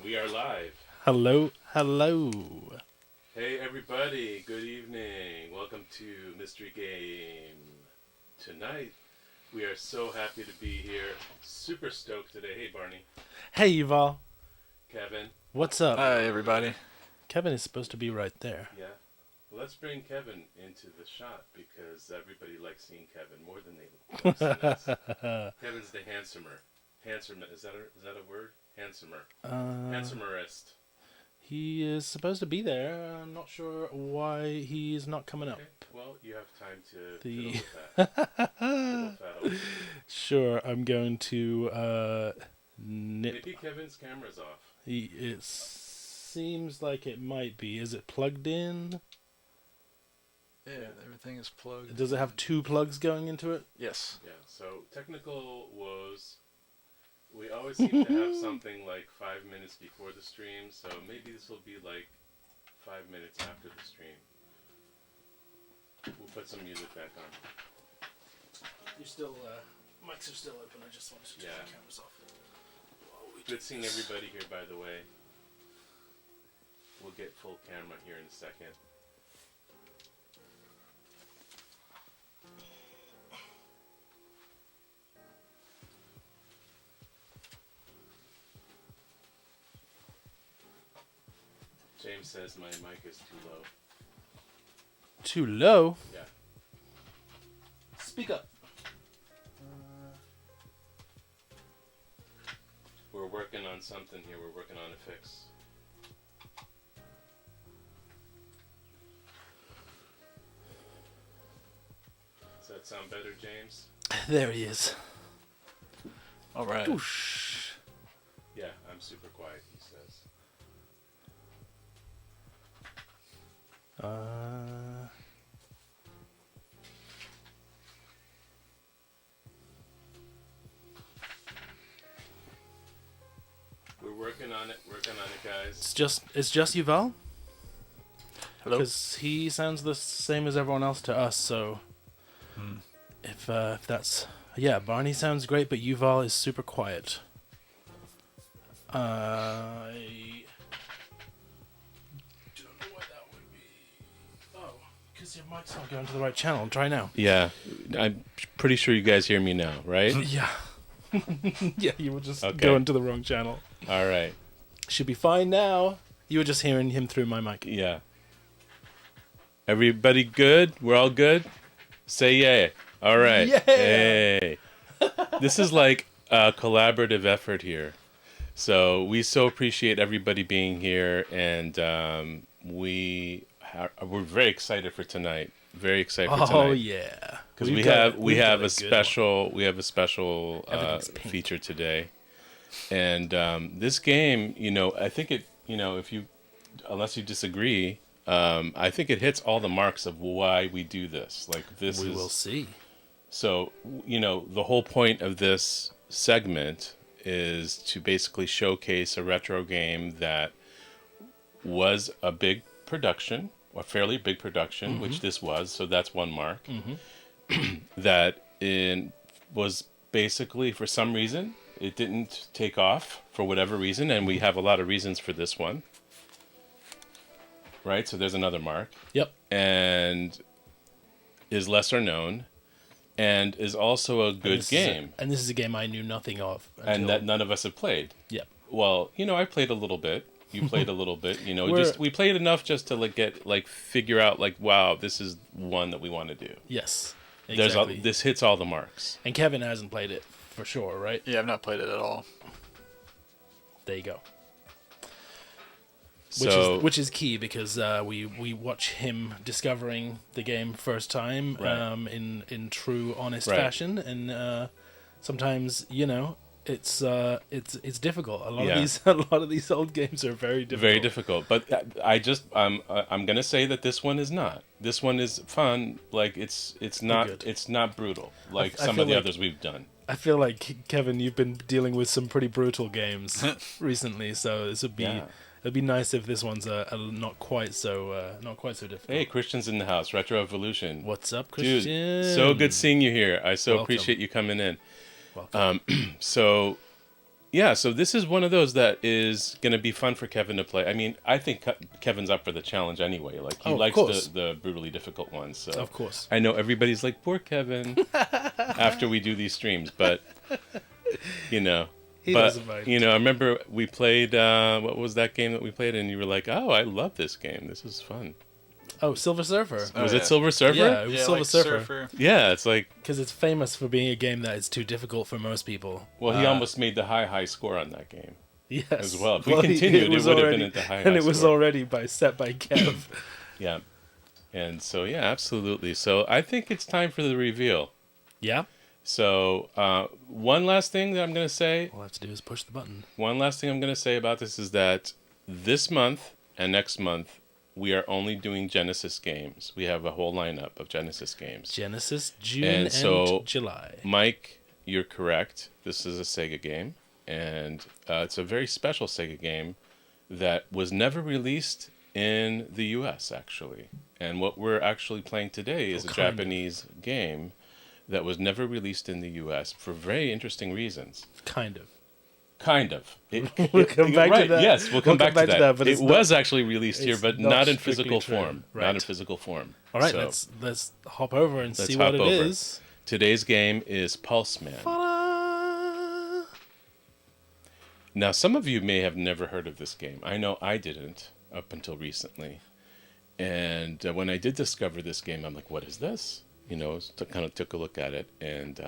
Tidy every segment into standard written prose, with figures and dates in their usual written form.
We are live. Hello. Hey everybody, good evening. Welcome to Mystery Game. Tonight, we are so happy to be here. Super stoked today. Hey Barney. Hey, Yuval. Kevin. What's up? Hi, everybody. Kevin is supposed to be right there. Yeah. Well, let's bring Kevin into the shot because everybody likes seeing Kevin more than they like seeing us. Kevin's the handsomer. Is that a word? Handsomer. Handsomerist. He is supposed to be there. I'm not sure why he's not coming up. Okay. Well, you have time to fiddle with that. Fiddle faddle. Sure, I'm going to nip. Maybe Kevin's camera's off. It seems like it might be. Is it plugged in? Yeah, everything is plugged. Does it have two plugs going into it? Yes. Yeah, so technical woes. We always seem to have something like 5 minutes before the stream, so maybe this will be like 5 minutes after the stream. We'll put some music back on. You're still, mics are still open. I just wanted to turn the cameras off. Good seeing everybody here, by the way. We'll get full camera here in a second. James says my mic is too low. Too low? Yeah. Speak up. We're working on something here. We're working on a fix. Does that sound better, James? There he is. All right. Whoosh. Yeah, I'm super quiet, he says. We're working on it, guys. It's just Yuval? Hello. Because he sounds the same as everyone else to us, so if that's... Yeah, Barney sounds great, but Yuval is super quiet. I don't know why that would be... Oh, because your mic's not going to the right channel. Try now. Yeah, I'm pretty sure you guys hear me now, right? Yeah. Yeah, you were just Okay. going to the wrong channel. All right. Should be fine now. You were just hearing him through my mic. Yeah. Everybody good? We're all good? Say yay. All right. Yeah. Hey. This is like a collaborative effort here. So we so appreciate everybody being here, and we're very excited for tonight. Very excited for tonight. Oh yeah. Because We've we got have a a good special Everything's pink. feature today, and this game, I think it, if you, unless you disagree, I think it hits all the marks of why we do this. Like this We is will see. so the whole point of this segment is to basically showcase a retro game that was a big production, a fairly big production, which this was. So that's one mark. That was basically, for some reason, it didn't take off for whatever reason, and we have a lot of reasons for this one. Right? So there's another mark. Yep. And is lesser known, and is also a good game. And this is a game I knew nothing of. And that none of us have played. Yep. Well, I played a little bit. You played a little bit. We're- We played enough just to figure out wow, this is one that we want to do. Yes. There's Exactly. this hits all the marks. And Kevin hasn't played it for sure, right? Yeah, I've not played it at all. There you go. So Which is key because we watch him discovering the game first time Right. in true honest Right. fashion, and sometimes it's difficult. A lot of these old games are very difficult. very difficult. But I'm gonna say that this one is not. This one is fun. Like it's not Good. it's not brutal like I some feel of the like- others we've done. I feel like Kevin, you've been dealing with some pretty brutal games recently, so this would be. Yeah. It'd be nice if this one's not quite so difficult. Hey, Christian's in the house. Retro Evolution. What's up, Dude, Christian? so good seeing you here. I so Welcome. appreciate you coming in. Welcome. So yeah, so this is one of those that is going to be fun for Kevin to play. I mean, I think Kevin's up for the challenge anyway. Like, he Oh, of likes course. the brutally difficult ones. So Of course. I know everybody's like, poor Kevin, after we do these streams. But, you know. He But, doesn't mind. you know, I remember we played, what was that game that we played? And you were like, oh, I love this game. This is fun. Oh, Silver Surfer. Oh, Was yeah. it Silver Surfer? Yeah, it was Yeah, Silver like Surfer. Yeah, it's like, Because it's famous for being a game that is too difficult for most people. well, he almost made the high score on that game. Yes. as well. If we continued, it would have been at the high And it was score. already set by Kev. Yeah. And so, yeah, absolutely. So I think it's time for the reveal. Yeah? So one last thing that I'm going to say. All I have to do is push the button. One last thing I'm going to say about this is that this month and next month, we are only doing Genesis games. We have a whole lineup of Genesis games. Genesis, June, And and so, July. Mike, you're correct. This is a Sega game. And it's a very special Sega game that was never released in the U.S., actually. And what we're actually playing today is a Japanese game that was never released in the U.S. for very interesting reasons. Kind of. Kind of. We'll come back to that. Yes, we'll come back to that. But it was actually released here, but not not in strictly physical true. form. Right. Not in physical form. All right, So, let's hop over and let's see what hop it over. is. Today's game is Pulseman. Ta-da! Now, some of you may have never heard of this game. I know I didn't up until recently. And when I did discover this game, I'm like, what is this? You know, kind of took a look at it. And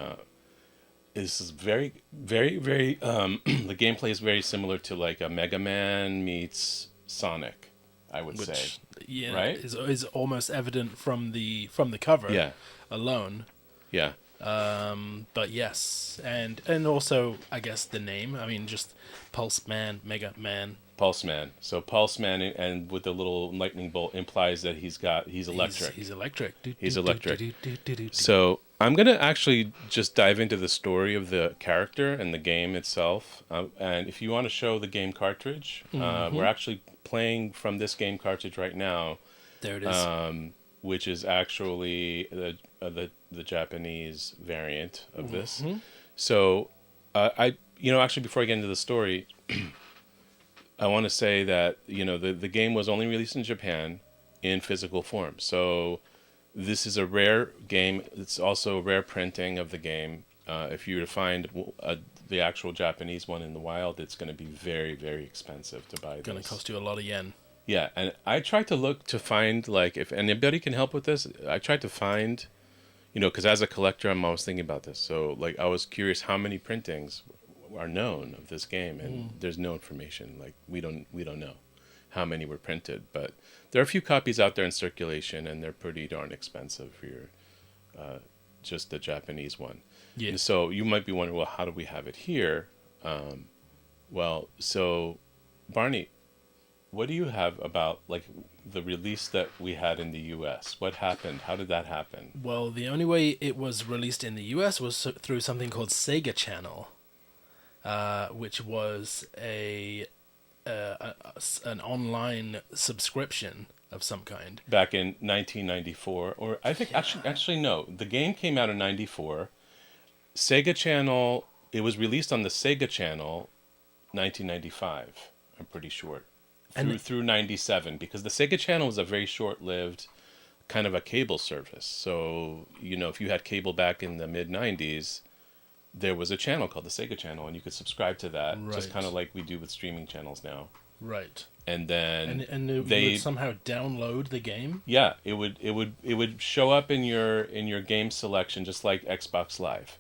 this is very, very, very... the gameplay is very similar to like a Mega Man meets Sonic, I would say. Which, yeah, Right? is almost evident from the cover Yeah, alone. yeah. But yes, and also I guess the name. I mean, just Pulseman, Mega Man. Pulseman. So Pulseman, and with the little lightning bolt, implies that he's electric. He's electric. He's electric. So I'm going to actually just dive into the story of the character and the game itself. And if you want to show the game cartridge, we're actually playing from this game cartridge right now, There it is. which is actually the Japanese variant of this. So actually, before I get into the story, I want to say that, the game was only released in Japan in physical form. So this is a rare game. It's also a rare printing of the game. If you were to find the actual Japanese one in the wild, it's going to be very, very expensive to buy. Going to cost you a lot of yen. Yeah, and I tried to look to find, like, if anybody can help with this. I tried to find, because as a collector, I'm always thinking about this. So, like, I was curious how many printings are known of this game, and there's no information. Like, we don't know how many were printed, but there are a few copies out there in circulation, and they're pretty darn expensive for your just the Japanese one. Yeah. And so you might be wondering, well, how do we have it here? So Barney, what do you have about, like, the release that we had in the U.S.? What happened? How did that happen? Well, the only way it was released in the U.S. was through something called Sega Channel, which was an online subscription of some kind. Back in 1994, or I think actually no, the game came out in 94. Sega Channel, it was released on the Sega Channel 1995, I'm pretty sure. Through 97, because the Sega Channel was a very short-lived kind of a cable service. So, if you had cable back in the mid-90s, there was a channel called the Sega Channel, and you could subscribe to that, just Right. kind of like we do with streaming channels now. Right. And then And you would somehow download the game? yeah, it would show up in your game selection, just like Xbox Live.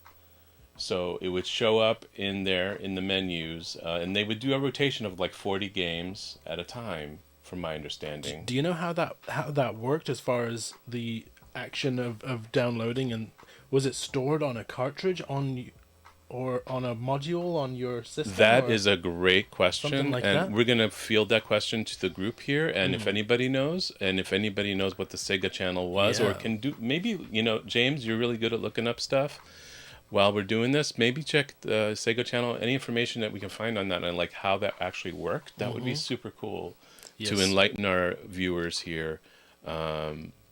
So it would show up in there in the menus, and they would do a rotation of like 40 games at a time, from my understanding. Do you know how that worked as far as the action of downloading, and was it stored on a cartridge or on a module on your system? That is a great question, something like and that? we're gonna field that question to the group here. And if anybody knows, what the Sega Channel was, or Yeah. can do, maybe James, you're really good at looking up stuff. While we're doing this, maybe check the Sega Channel. Any information that we can find on that and like how that actually worked, that would be super cool to Yes. enlighten our viewers here.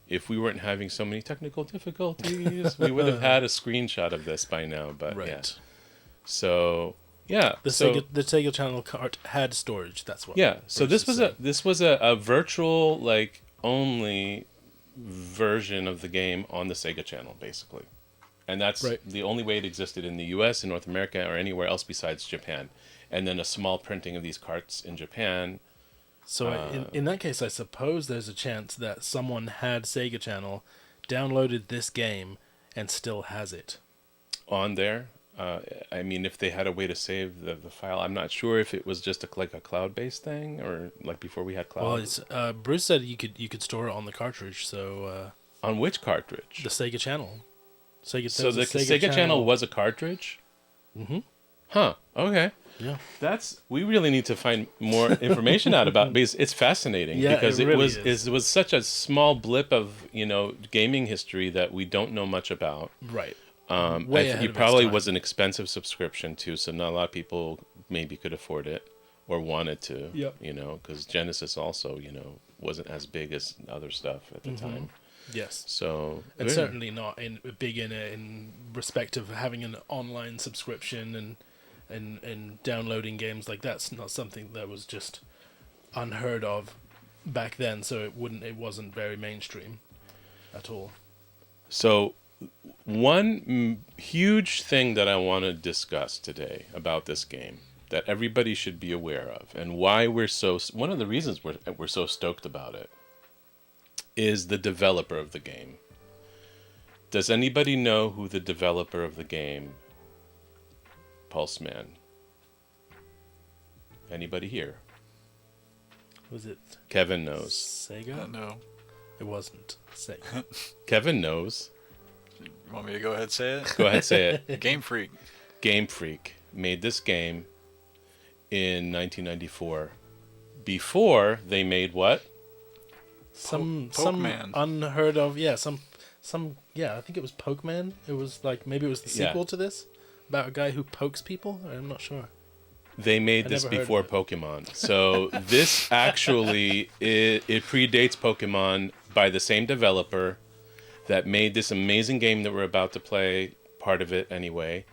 If we weren't having so many technical difficulties, we would have had a screenshot of this by now. But Right. yeah. So Yeah. The Sega Channel cart had storage. That's what. Yeah. So Bruce is saying. this was a virtual like only version of the game on the Sega Channel, basically. And that's Right. the only way it existed in the U.S., in North America, or anywhere else besides Japan. And then a small printing of these carts in Japan. So in that case, I suppose there's a chance that someone had Sega Channel, downloaded this game, and still has it. On there. I mean, if they had a way to save the file, I'm not sure if it was just like a cloud-based thing or like before we had cloud. Well, it's, Bruce said you could store it on the cartridge. So On which cartridge? the Sega Channel. So the Sega Channel was a cartridge? Mm-hmm. Huh. Okay. Yeah. We really need to find more information out about it because it's fascinating. Yeah, because it really is. It was such a small blip of gaming history that we don't know much about. Right. Way ahead of probably was an expensive subscription too, so not a lot of people maybe could afford it or wanted to. Yep. Because Genesis also wasn't as big as other stuff at the time. Yes. So and certainly not big in respect of having an online subscription and downloading games. Like that's not something that was just unheard of back then. So it wasn't very mainstream at all. So one huge thing that I want to discuss today about this game that everybody should be aware of, and why one of the reasons we're so stoked about it, is the developer of the game. Does anybody know who the developer of the game, Pulseman? Anybody here? Was it Kevin knows. Sega? No. It wasn't Sega. Kevin knows. You want me to go ahead and say it? Go ahead, say it. Game Freak. Game Freak made this game in 1994. Before they made what? Some Pokémon. unheard of, I think it was Pokémon. It was like maybe it was the sequel to this about a guy who pokes people. I'm not sure. They made this before Pokemon. So this actually it predates Pokemon by the same developer that made this amazing game that we're about to play, part of it anyway,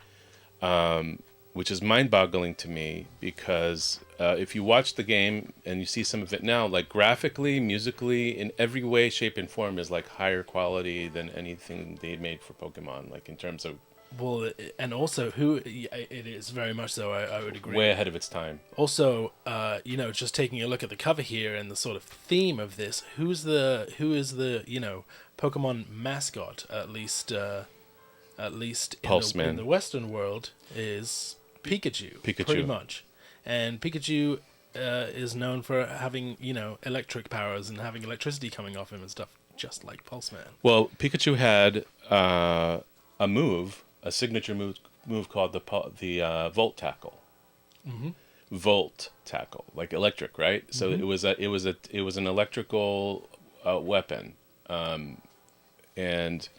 which is mind-boggling to me because if you watch the game and you see some of it now, like graphically, musically, in every way, shape, and form is like higher quality than anything they made for Pokemon, like in terms of... Well, and also it is very much so, I would agree. Way ahead of its time. Also, just taking a look at the cover here and the sort of theme of this, who is the Pokemon mascot, at least in the Western world, is Pikachu. Pretty much. And Pikachu is known for having, electric powers and having electricity coming off him and stuff, just like Pulseman. Well, Pikachu had a signature move called the Volt Tackle. Mm-hmm. Volt Tackle, like electric, right? So Mm-hmm. it was an electrical weapon, and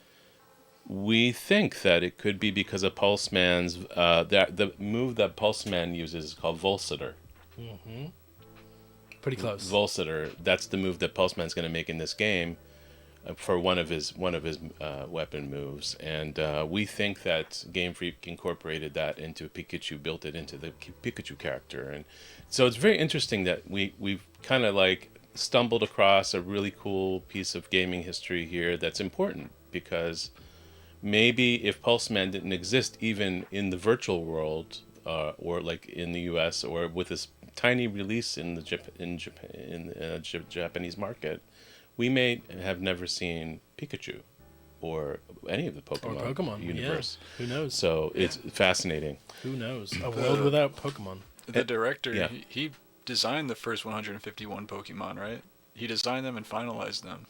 we think that it could be because of Pulseman's the move that Pulseman uses is called Volcitor. Mm-hmm. Pretty close. Volcitor. That's the move that Pulseman's going to make in this game for one of his weapon moves, and we think that Game Freak incorporated that into Pikachu, built it into the Pikachu character, and so it's very interesting that we've kind of like stumbled across a really cool piece of gaming history here that's important because maybe if Pulseman didn't exist even in the virtual world or like in the U.S. or with this tiny release in the Japanese market, we may have never seen Pikachu or any of the Pokemon universe. Yeah. Who knows? So it's fascinating. Who knows? A world without Pokemon. The director, he designed the first 151 Pokemon, right? He designed them and finalized them.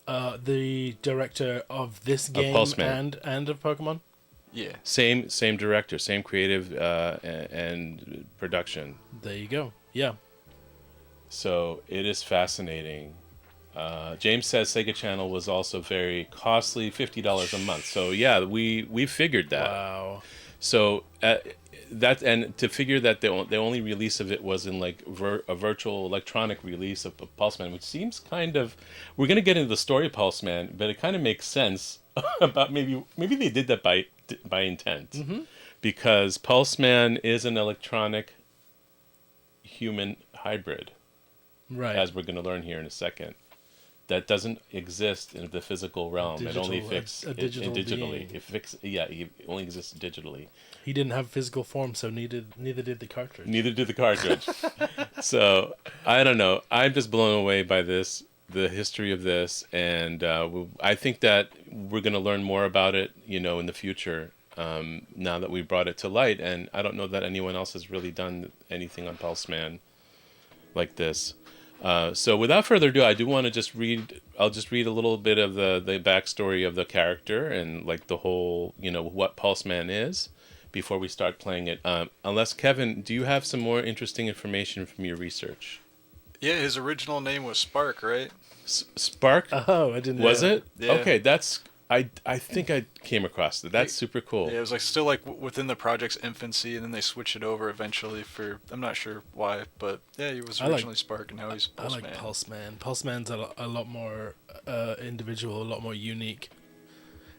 The director of this game and of Pokemon? Yeah. Same director, same creative and production. There you go. Yeah. So it is fascinating. James says Sega Channel was also very costly, $50 a month. So yeah, we figured that. Wow. So and to figure that the only release of it was in like a virtual electronic release of Pulseman, which seems kind of, we're gonna get into the story of Pulseman, but it kind of makes sense about maybe they did that by intent, because Pulseman is an electronic human hybrid, Right. as we're going to learn here in a second. That doesn't exist in the physical realm. It only A digital digitally. being. It only exists digitally. He didn't have physical form, so neither did the cartridge. Neither did the cartridge. So I don't know. I'm just blown away by this, the history of this, and I think that we're going to learn more about it, in the future. Now that we brought it to light, and I don't know that anyone else has really done anything on Pulseman like this. So without further ado, I do want to just read. I'll just read a little bit of the backstory of the character and like the whole, what Pulseman is before we start playing it. Unless Kevin, do you have some more interesting information from your research? Yeah, his original name was Spark, right? Spark? Oh, I didn't know. Was it? Yeah. Okay, that's. I think I came across that. That's super cool. Yeah, it was like still like within the project's infancy, and then they switched it over eventually for I'm not sure why, but yeah, he was originally Spark, and now he's Pulseman. I like Pulseman. Pulseman's a lot more individual, a lot more unique.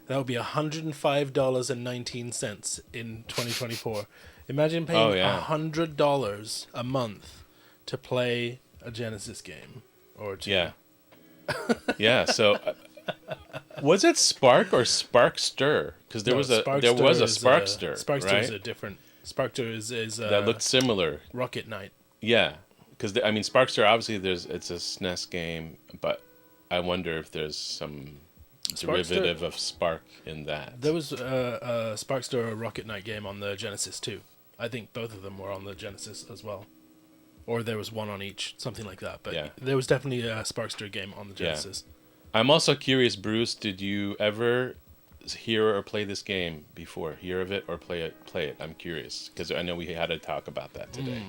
That would be $105.19 in 2024. Imagine paying $100 a month to play a Genesis game or two. Yeah. Yeah. So. Was it Spark or Sparkster? Because there was a Sparkster. Sparkster right? is a different. Sparkster is that looked similar. Rocket Knight. Yeah, because Sparkster obviously it's a SNES game, but I wonder if there's some derivative of Spark in that. There was a Sparkster or Rocket Knight game on the Genesis too. I think both of them were on the Genesis as well, or there was one on each, something like that. But there was definitely a Sparkster game on the Genesis. Yeah. I'm also curious, Bruce, did you ever hear or play this game before? Hear of it or play it? I'm curious, because I know we had to talk about that today.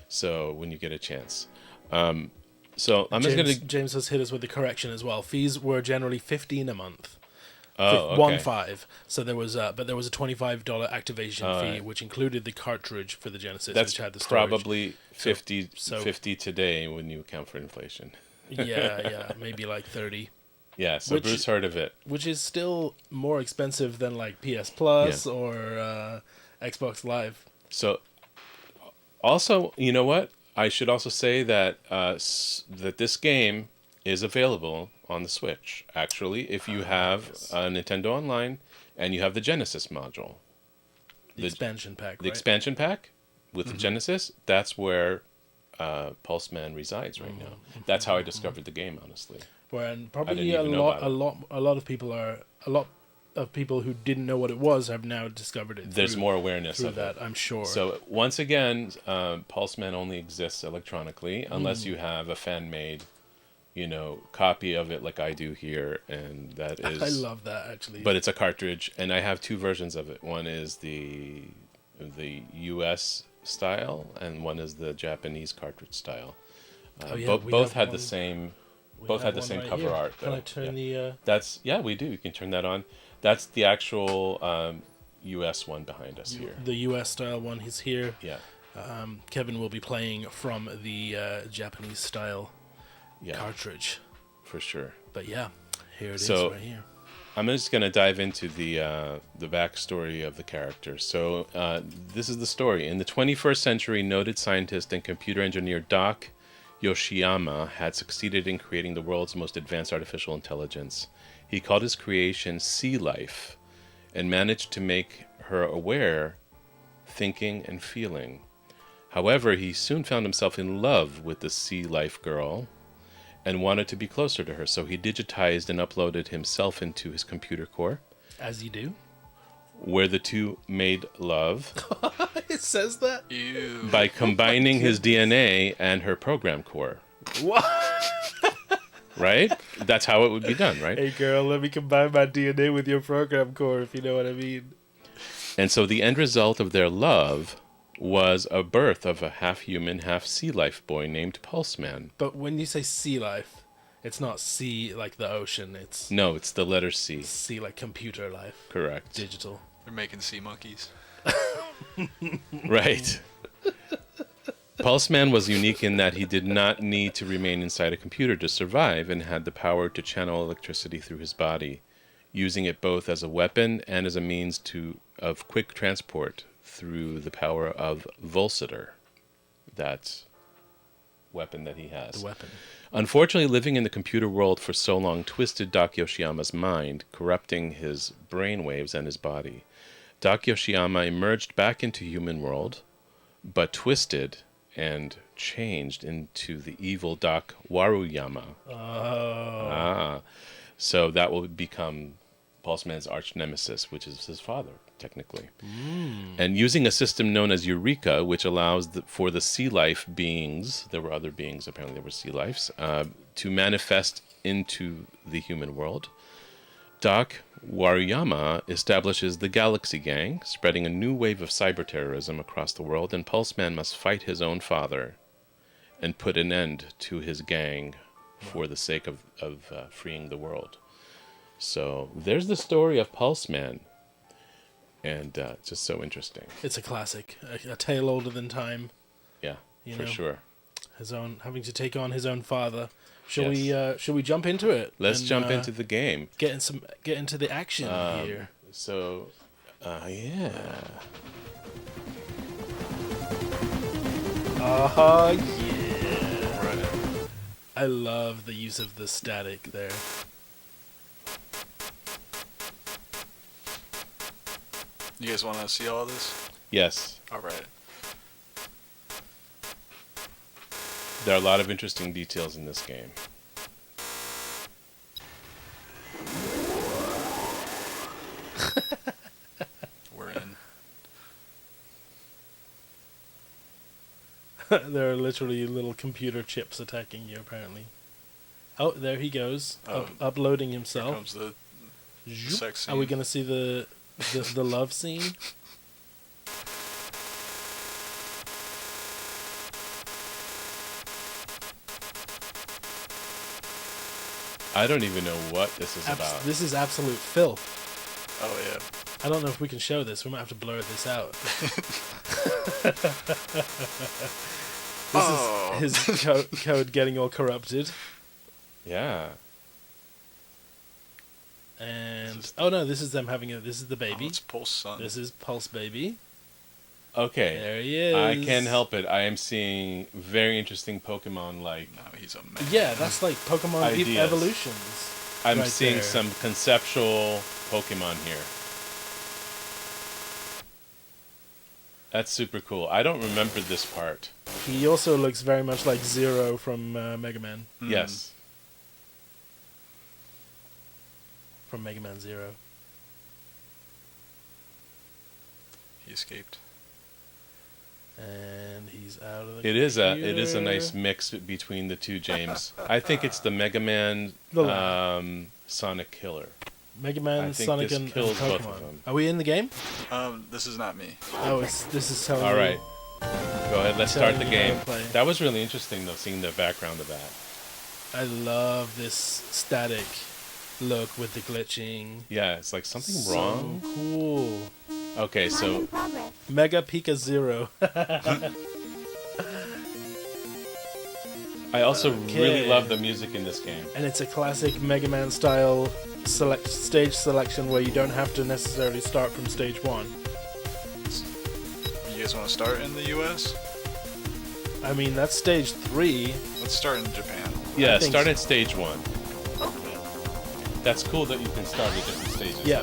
So when you get a chance. So I'm James has hit us with the correction as well. Fees were generally $15 a month. Oh, okay. 1.5. So there was a $25 activation fee, which included the cartridge for the Genesis, which had the storage. Probably 50 today when you account for inflation. Yeah, maybe like 30. Yeah, so Bruce heard of it. Which is still more expensive than like PS Plus or Xbox Live. So, also, you know what? I should also say that that this game is available on the Switch, actually, if you have a Nintendo Online and you have the Genesis module. The expansion pack, The expansion pack with the Genesis, that's where Pulseman resides right now. That's how I discovered the game, honestly. And probably a lot of people who didn't know what it was have now discovered it. There's more awareness of that, it, I'm sure. So once again, Pulseman only exists electronically unless you have a fan-made, copy of it like I do here, and that is. I love that actually. But it's a cartridge, and I have two versions of it. One is the U.S. style, and one is the Japanese cartridge style. Both had the same. Both had the same cover art. Though. Can I turn the? We do. You can turn that on. That's the actual U.S. one behind us here. The U.S. style one is here. Yeah. Kevin will be playing from the Japanese style cartridge. For sure. But yeah, here it is right here. I'm just going to dive into the backstory of the character. So this is the story. In the 21st century, noted scientist and computer engineer Doc Yoshiyama had succeeded in creating the world's most advanced artificial intelligence. He called his creation Sea Life and managed to make her aware, thinking, and feeling. However, he soon found himself in love with the Sea Life girl and wanted to be closer to her, so he digitized and uploaded himself into his computer core. As you do. Where the two made love. It says that? Ew. By combining his DNA and her program core. What? Right? That's how it would be done, right? Hey girl, let me combine my DNA with your program core, if you know what I mean. And so the end result of their love was a birth of a half-human, half-sea life boy named Pulseman. But when you say sea life, it's not sea like the ocean, it's... No, it's the letter C. Sea like computer life. Correct. Digital. They're making sea monkeys. Right. Pulseman was unique in that he did not need to remain inside a computer to survive and had the power to channel electricity through his body. using it both as a weapon and as a means of quick transport through the power of Volcitor, that weapon that he has. The weapon. Unfortunately, living in the computer world for so long twisted Doc Yoshiyama's mind, corrupting his brainwaves and his body. Doc Yoshiyama emerged back into human world, but twisted and changed into the evil Doc Waruyama. Oh. So that will become Pulseman's arch nemesis, which is his father, technically. And using a system known as Eureka, which allows for the sea life beings, there were other beings, apparently there were sea lives, to manifest into the human world. Doc Waruyama establishes the Galaxy Gang, spreading a new wave of cyber terrorism across the world, and Pulseman must fight his own father and put an end to his gang for the sake of freeing the world. So there's the story of Pulseman, and just so interesting. It's a classic, a tale older than time. Yeah, You for know. sure. Having to take on his own father. Shall Yes. we jump into it? Let's and, jump into the game. get into the action here. So, yeah. Yeah. Right. I love the use of the static there. You guys want to see all this? Yes, All right. there are a lot of interesting details in this game. We're in. There are literally little computer chips attacking you, apparently. Oh, there he goes, uploading Here himself. comes the Zoop. sex Are we scene. gonna see the love scene? I don't even know what this is about. This is absolute filth. Oh yeah. I don't know if we can show this. We might have to blur this out. This is his code getting all corrupted. Yeah. And oh no, this is them having a. This is the Oh, baby. it's Pulse Son. This is Pulse Baby. Okay. There he is. I can't help it. I am seeing very interesting Pokemon like. No, he's a man. Yeah, that's like Pokemon Ideas. evolutions. I'm right seeing there. some conceptual Pokemon here. That's super cool. I don't remember this part. He also looks very much like Zero from Mega Man. Mm. Yes. From Mega Man Zero. He escaped. And he's out of the It is a computer. nice mix between the two, James. I think it's the Mega Man The Sonic Killer. Mega I Man, think Sonic, this and kills both Pokemon. of them. Are we in the game? This is not me. Oh, this is telling All me- right. Go ahead, let's telling start the me how to game. play. That was really interesting, though, seeing the background of that. I love this static look with the glitching. Yeah, it's like something So wrong. cool. Okay, so Mega Pika Zero. I also really Okay. love the music in this game. And it's a classic Mega Man style stage selection where you don't have to necessarily start from stage 1. You guys want to start in the U.S.? I mean, that's stage 3. Let's start in Japan. Yeah, think start so. at stage 1. That's cool that you can start at different stages. Yeah.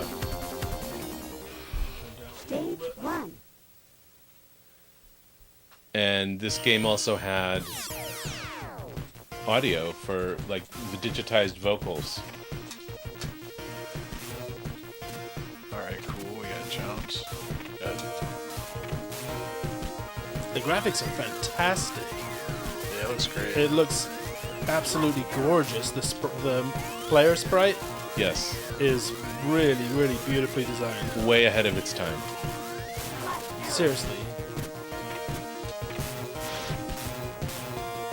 though. And this game also had audio for like the digitized vocals. Alright, cool. We got Jones. The graphics are fantastic. Yeah, it looks great. It looks absolutely gorgeous. The player sprite Yes, is really, really beautifully designed. way ahead of its time. Seriously.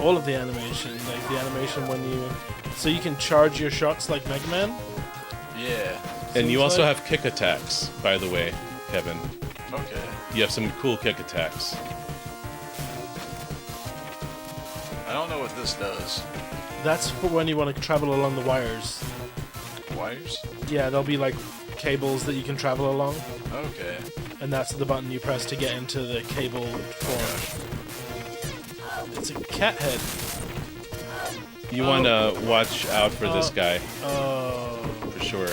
All of the animation, like the animation when you... So you can charge your shots like Mega Man? Yeah. And you Seems also like- have kick attacks, by the way, Kevin. Okay. You have some cool kick attacks. I don't know what this does. That's for when you want to travel along the wires. wires? Yeah, there'll be like cables that you can travel along, Okay. and that's the button you press to get into the cable form. It's a cat head. You want to watch out for this guy. Oh. For sure.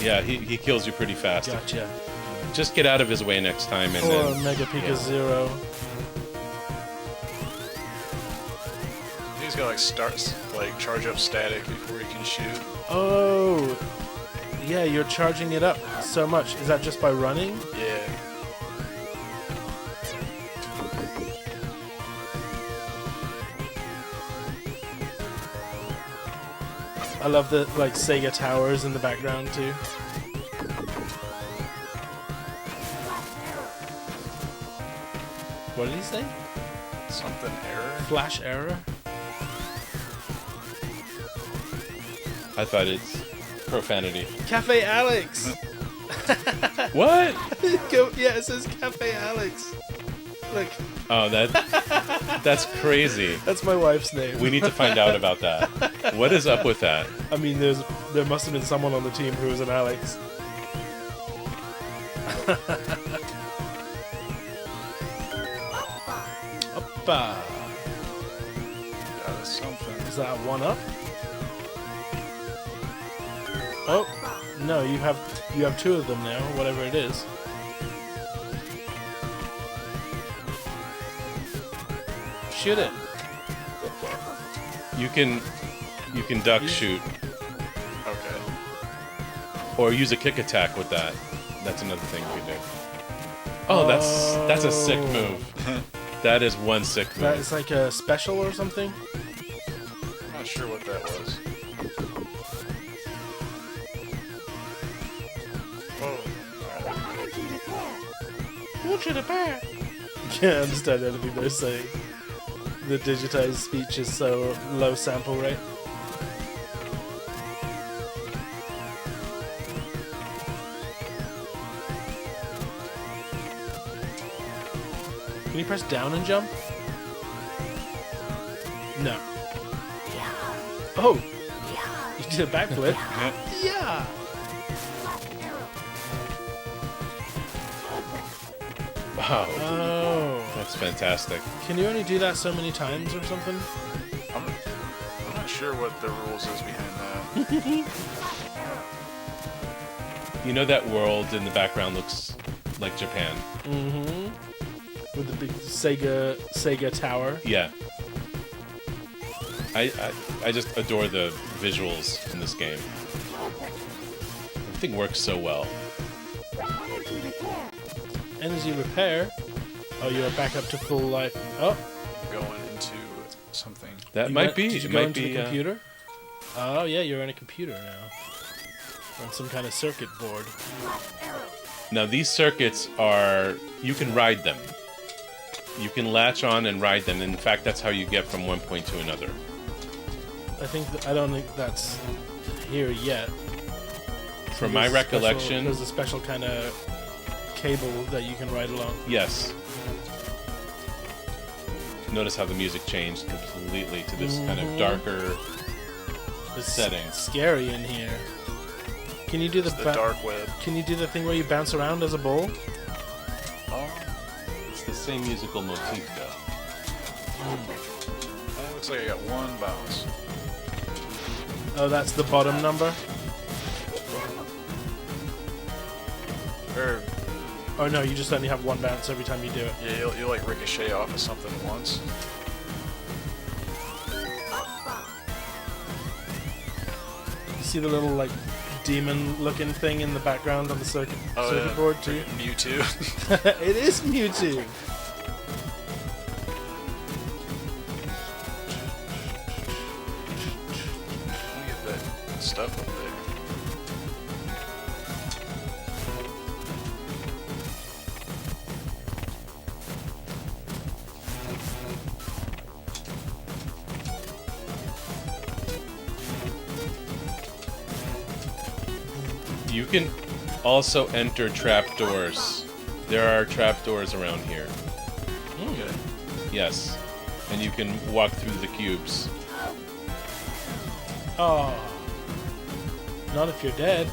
Yeah, he kills you pretty fast. Gotcha. Just get out of his way next time, and Or then Mega Pika Zero. He's got like charge up static before he can shoot. Oh. Yeah, you're charging it up so much. Is that just by running? Yeah. I love the like Sega towers in the background too. What did he say? Something error? Flash error? I thought it's profanity. Cafe Alex! What? Yeah, it says Cafe Alex. Look, Oh, that's crazy. that's my wife's name. We need to find out about that. What is up with that? I mean, there must have been someone on the team who was an Alex. Oppa! Yeah, that's something. Is that a one-up? Oh, no, you have two of them now, whatever it is. Shoot it. You can duck shoot Okay. or use a kick attack with that. That's another thing you can do. Oh, that's a sick move. That is one sick move. That is like a special or something? I'm not sure what that was. Watch it apart. Can't understand anything they're saying. The digitized speech is so low sample rate. Can you press down and jump? No. Oh! You did a backflip? Yeah! Wow, Oh. that's fantastic. Can you only do that so many times or something? I'm not sure what the rules is behind that. You know that world in the background looks like Japan. Mm-hmm. With the big Sega tower. Yeah. I just adore the visuals in this game. Everything works so well. Energy repair. Oh, you're back up to full life. Oh, Going into something. That you might went- be. Did you It go might into be. the computer? Oh yeah, you're in a computer now. On some kind of circuit board. Now these circuits are. You can ride them. You can latch on and ride them. In fact, that's how you get from one point to another. I don't think that's here yet. From my There's a recollection, there's a special kind of cable that you can ride along. yes. Notice how the music changed completely to this kind of darker It's setting. scary in here. Can you do the, It's the dark web. Can you do the thing where you bounce around as a ball? Oh, It's the same musical motif, though. that looks like I got one bounce. Oh, that's the bottom number. Or Oh no, you just only have one bounce every time you do it. yeah, you'll like ricochet off of something once. You see the little like demon-looking thing in the background on the circuit yeah. board too? Mewtwo. It is Mewtwo. Let me get that stuff up there. You can also enter trapdoors. There are trapdoors around here. Good. Yes. And you can walk through the cubes. Oh. Not if you're dead.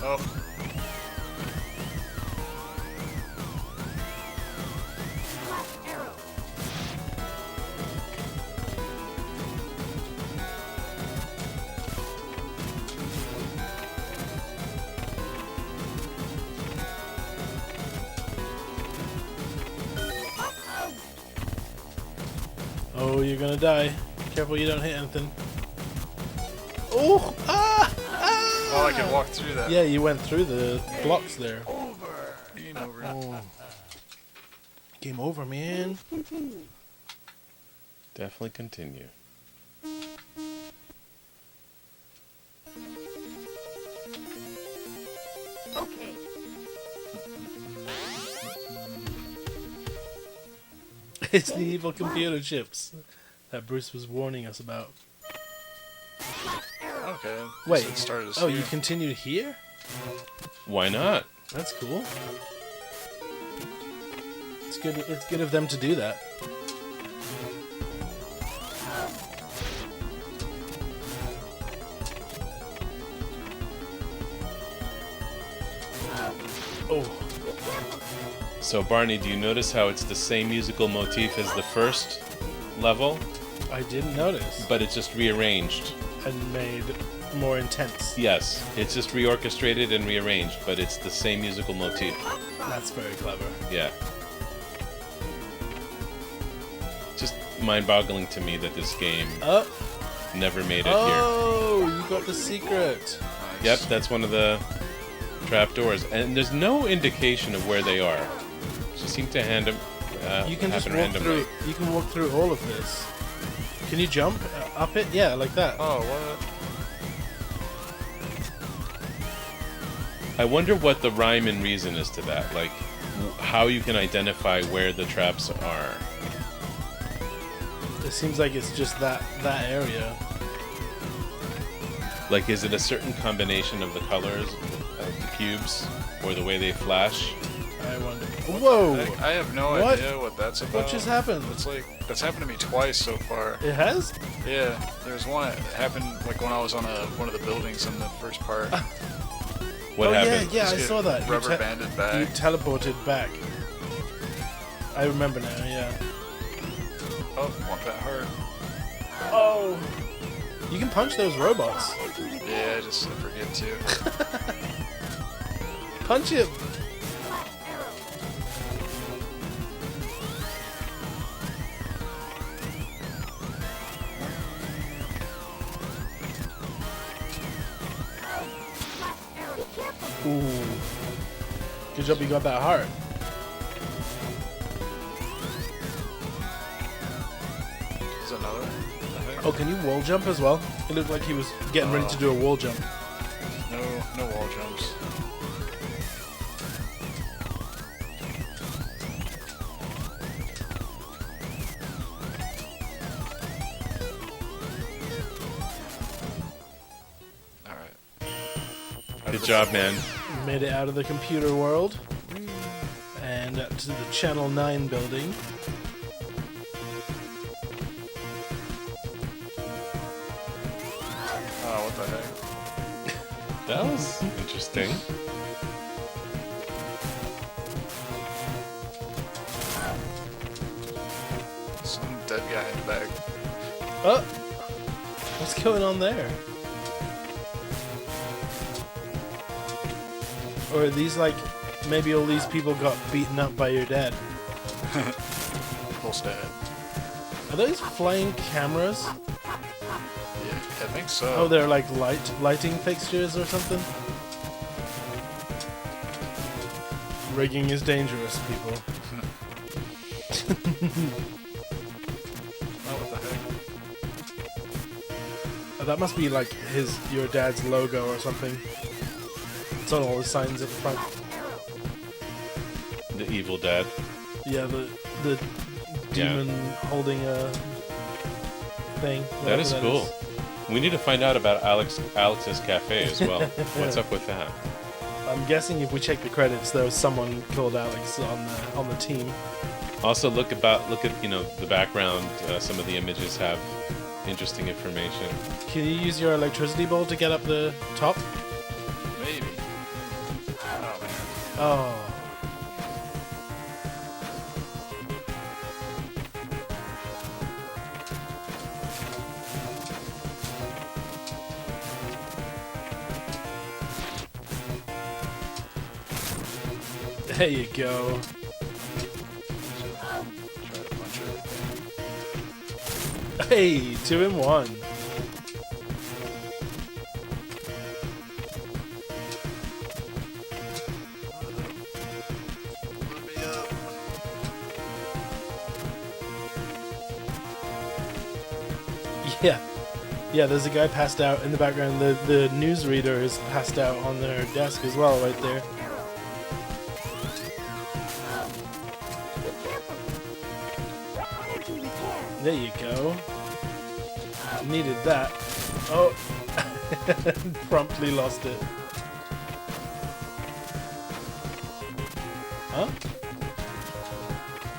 Oh. Oh, you're gonna die. Careful you don't hit anything. Oh! Ah! Ah! Oh, I can walk through that. Yeah, you went through the blocks there. Game over. Oh. Game over, man. Definitely continue. Okay. It's the evil computer chips that Bruce was warning us about. Okay. Wait. So it started us Oh, here. you continued here? Why not? That's cool. It's good. It's good of them to do that. Oh, So Barney, do you notice how it's the same musical motif as the first level, I didn't notice. but it's just rearranged? And made more intense. Yes, it's just reorchestrated and rearranged, but it's the same musical motif. That's very clever. Yeah. Just mind-boggling to me that this game Oh, never made it here. oh, you got the secret. Nice. Yep, that's one of the trapdoors, and there's no indication of where they are. Just seem to You can just happen walk randomly. through. You can walk through all of this. Can you jump up it? Yeah, like that. Oh, what? I wonder what the rhyme and reason is to that, like how you can identify where the traps are. It seems like it's just that area. Like, is it a certain combination of the colors of the cubes or the way they flash? I wonder. Whoa! I have no What? idea what that's about. What just happened? It's like that's happened to me twice so far. It has? Yeah, there's one that happened like when I was on one of the buildings in the first part. What oh happened? yeah, I Just saw get that. Rubber banded You back. teleported back. I remember now. Yeah. Oh, want that heart? Oh! You can punch those robots. Yeah, I forget to. Punch him! Ooh. Good job you got that heart. There's another one, I think. Oh, can you wall jump as well? It looked like he was getting ready to do a wall jump. No wall jumps. Alright. Good job, man. Made it out of the computer world. And up to the Channel 9 building. Oh, what the heck? That was interesting. Some dead guy in the back. Oh! What's going on there? Or are these like, maybe all these people got beaten up by your dad? Full stat. Are those flying cameras? Yeah, I think so. Oh, they're like lighting fixtures or something? Rigging is dangerous, people. Oh, what the heck? Oh, that must be like your dad's logo or something. It's on all the signs at the front. The evil dad. Yeah, the demon holding a thing. That whatever is cool. is. We need to find out about Alex's Cafe as well. What's up with that? I'm guessing if we check the credits, there was someone called Alex on the team. Also, look at the background. Some of the images have interesting information. Can you use your electricity ball to get up the top? Maybe. Oh man. Oh. There you go. Try to punch it. Hey, 2 in 1. Let me up. Yeah. Yeah, there's a guy passed out in the background. The newsreader is passed out on their desk as well, right there. There you go. Needed that. Oh. Promptly lost it. Huh?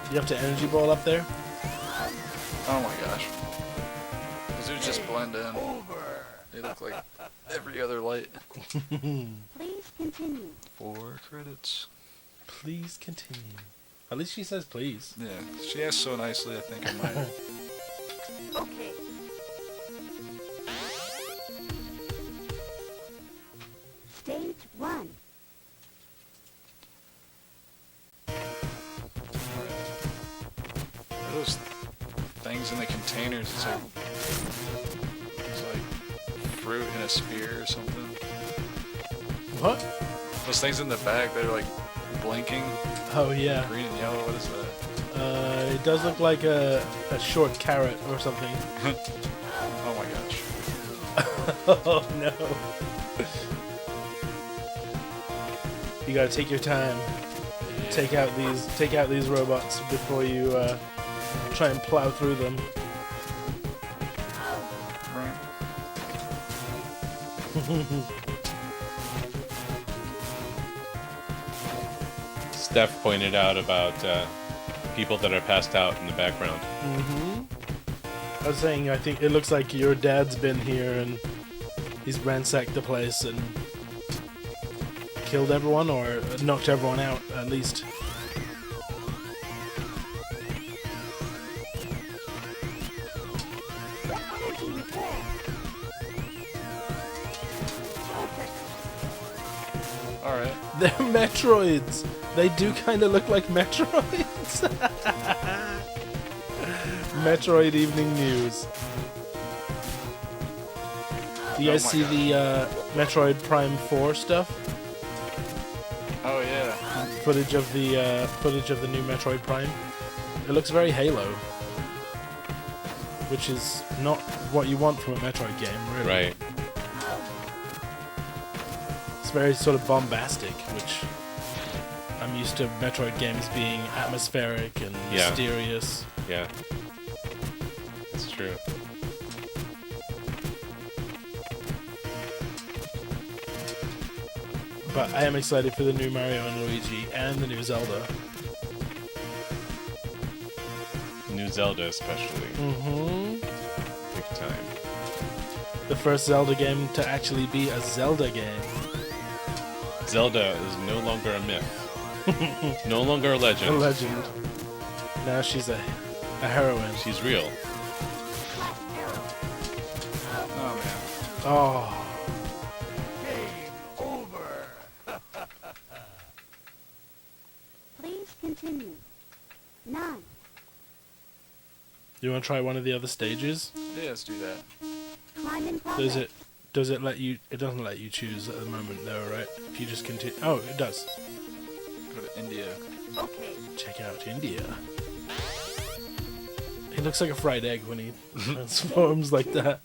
You have to energy ball up there? Oh my gosh. Those dudes just blend in. They look like every other light. Please continue. 4 credits. Please continue. At least she says please. Yeah, she asked so nicely, I think I might. Okay. Stage 1. Are those things in the containers? It's like fruit in a spear or something. What? Those things in the bag that are like blinking, Oh yeah. green and yellow. What is that? It does look like a short carrot or something. Oh my gosh. Oh no. You gotta take your time. Take out these robots before you try and plow through them. Steph pointed out about people that are passed out in the background. Mm-hmm. I was saying, I think it looks like your dad's been here and he's ransacked the place and killed everyone or knocked everyone out, at least. Alright. They're Metroids! They do kind of look like Metroids! Metroid Evening News. Do you guys my see God. the Metroid Prime 4 stuff? Oh yeah. Footage of the new Metroid Prime. It looks very Halo, which is not what you want from a Metroid game, really. Right. It's very sort of bombastic, which I'm used to Metroid games being atmospheric and Yeah. mysterious. Yeah. It's true. But I am excited for the new Mario and Luigi and the new Zelda. New Zelda especially. Mm-hmm. Big time. The first Zelda game to actually be a Zelda game. Zelda is no longer a myth. No longer a legend. A legend. Now she's a heroine. She's real. Oh man. Oh. Please continue. 9. You want to try one of the other stages? Yeah, let's do that. Climb in progress. Does it let you? It doesn't let you choose at the moment, though, right? If you just continue. Oh, it does. Go to India. Okay. Check out India. He looks like a fried egg when he transforms like that.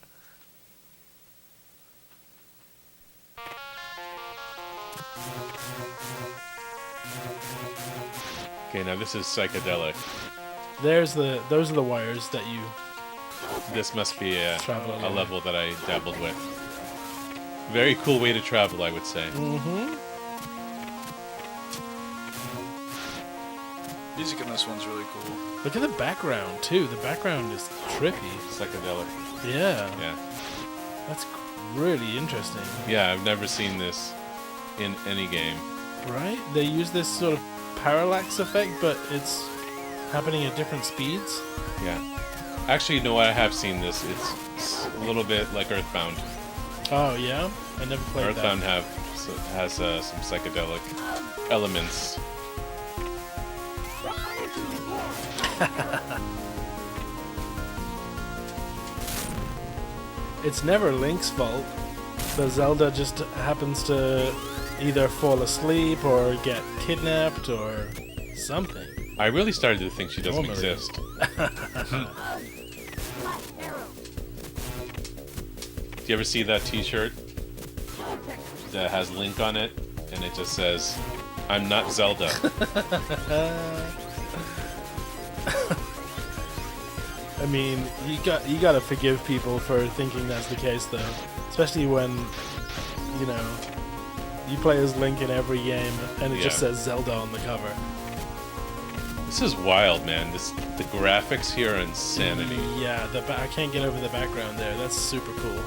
Okay, now this is psychedelic. Those are the wires that you. This must be a Travel along. level that I dabbled with. Very cool way to travel, I would say. Mm-hmm. Music in this one's really cool. Look at the background too. The background is trippy. Psychedelic. Yeah. Yeah. That's really interesting. Yeah, I've never seen this in any game. Right? They use this sort of parallax effect, but it's happening at different speeds. Yeah. Actually, no, I have seen this. It's a little bit like Earthbound. Oh yeah, I never played Earthbound that. has some psychedelic elements. It's never Link's fault. The Zelda just happens to either fall asleep or get kidnapped or something. I really started to think she doesn't Normally. exist. Do you ever see that T-shirt that has Link on it, and it just says, "I'm not Zelda." I mean, you gotta forgive people for thinking that's the case, though. Especially when, you know, you play as Link in every game, and it just Yeah. says Zelda on the cover. This is wild, man. The graphics here are insanity. Yeah, I can't get over the background there. That's super cool.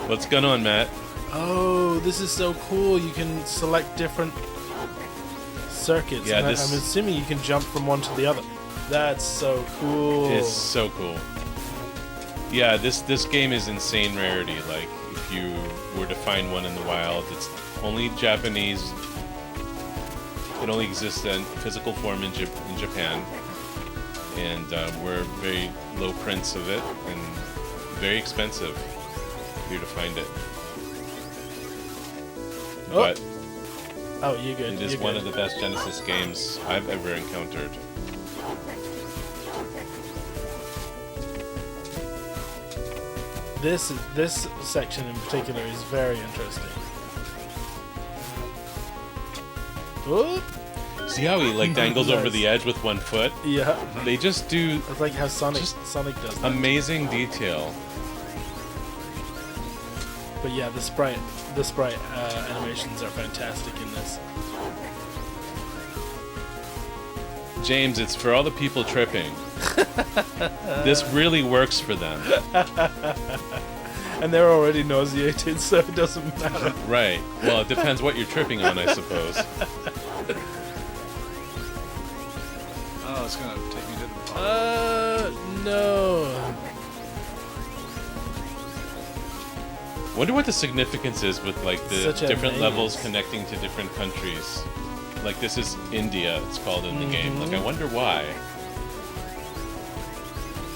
What's going on, Matt? Oh, this is so cool. You can select different circuits. Yeah, and this- I'm assuming you can jump from one to the other. That's so cool. It's so cool. Yeah, this game is insane rarity. Like, if you were to find one in the wild, it's only Japanese. It only exists in physical form in Japan, and we're very low prints of it and very expensive for you to find it. Oh. But Oh, you're good. it is one of the best Genesis games I've ever encountered. This section in particular is very interesting. Oh, See how he like dangles over Nice. the edge with one foot? yeah. They just do It's like how Sonic Just does that. amazing detail. But yeah, the sprite animations are fantastic in this. James, it's for all the people tripping. This really works for them. And they're already nauseated, so it doesn't matter. Right. Well, it depends what you're tripping on, I suppose. Oh, it's gonna take me to the bottom. No. Wonder what the significance is with like the Such a different maze. levels connecting to different countries. Like this is India, it's called in the game. Like I wonder why.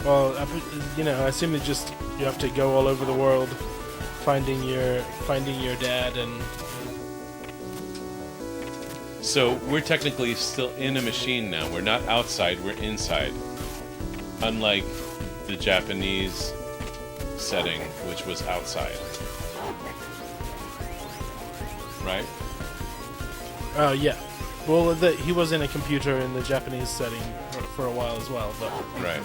Well, I assume you have to go all over the world, finding your dad, and So we're technically still in a machine now. We're not outside, we're inside. Unlike the Japanese setting, which was outside. Right? oh yeah. Well, he was in a computer in the Japanese setting for a while as well, but Right.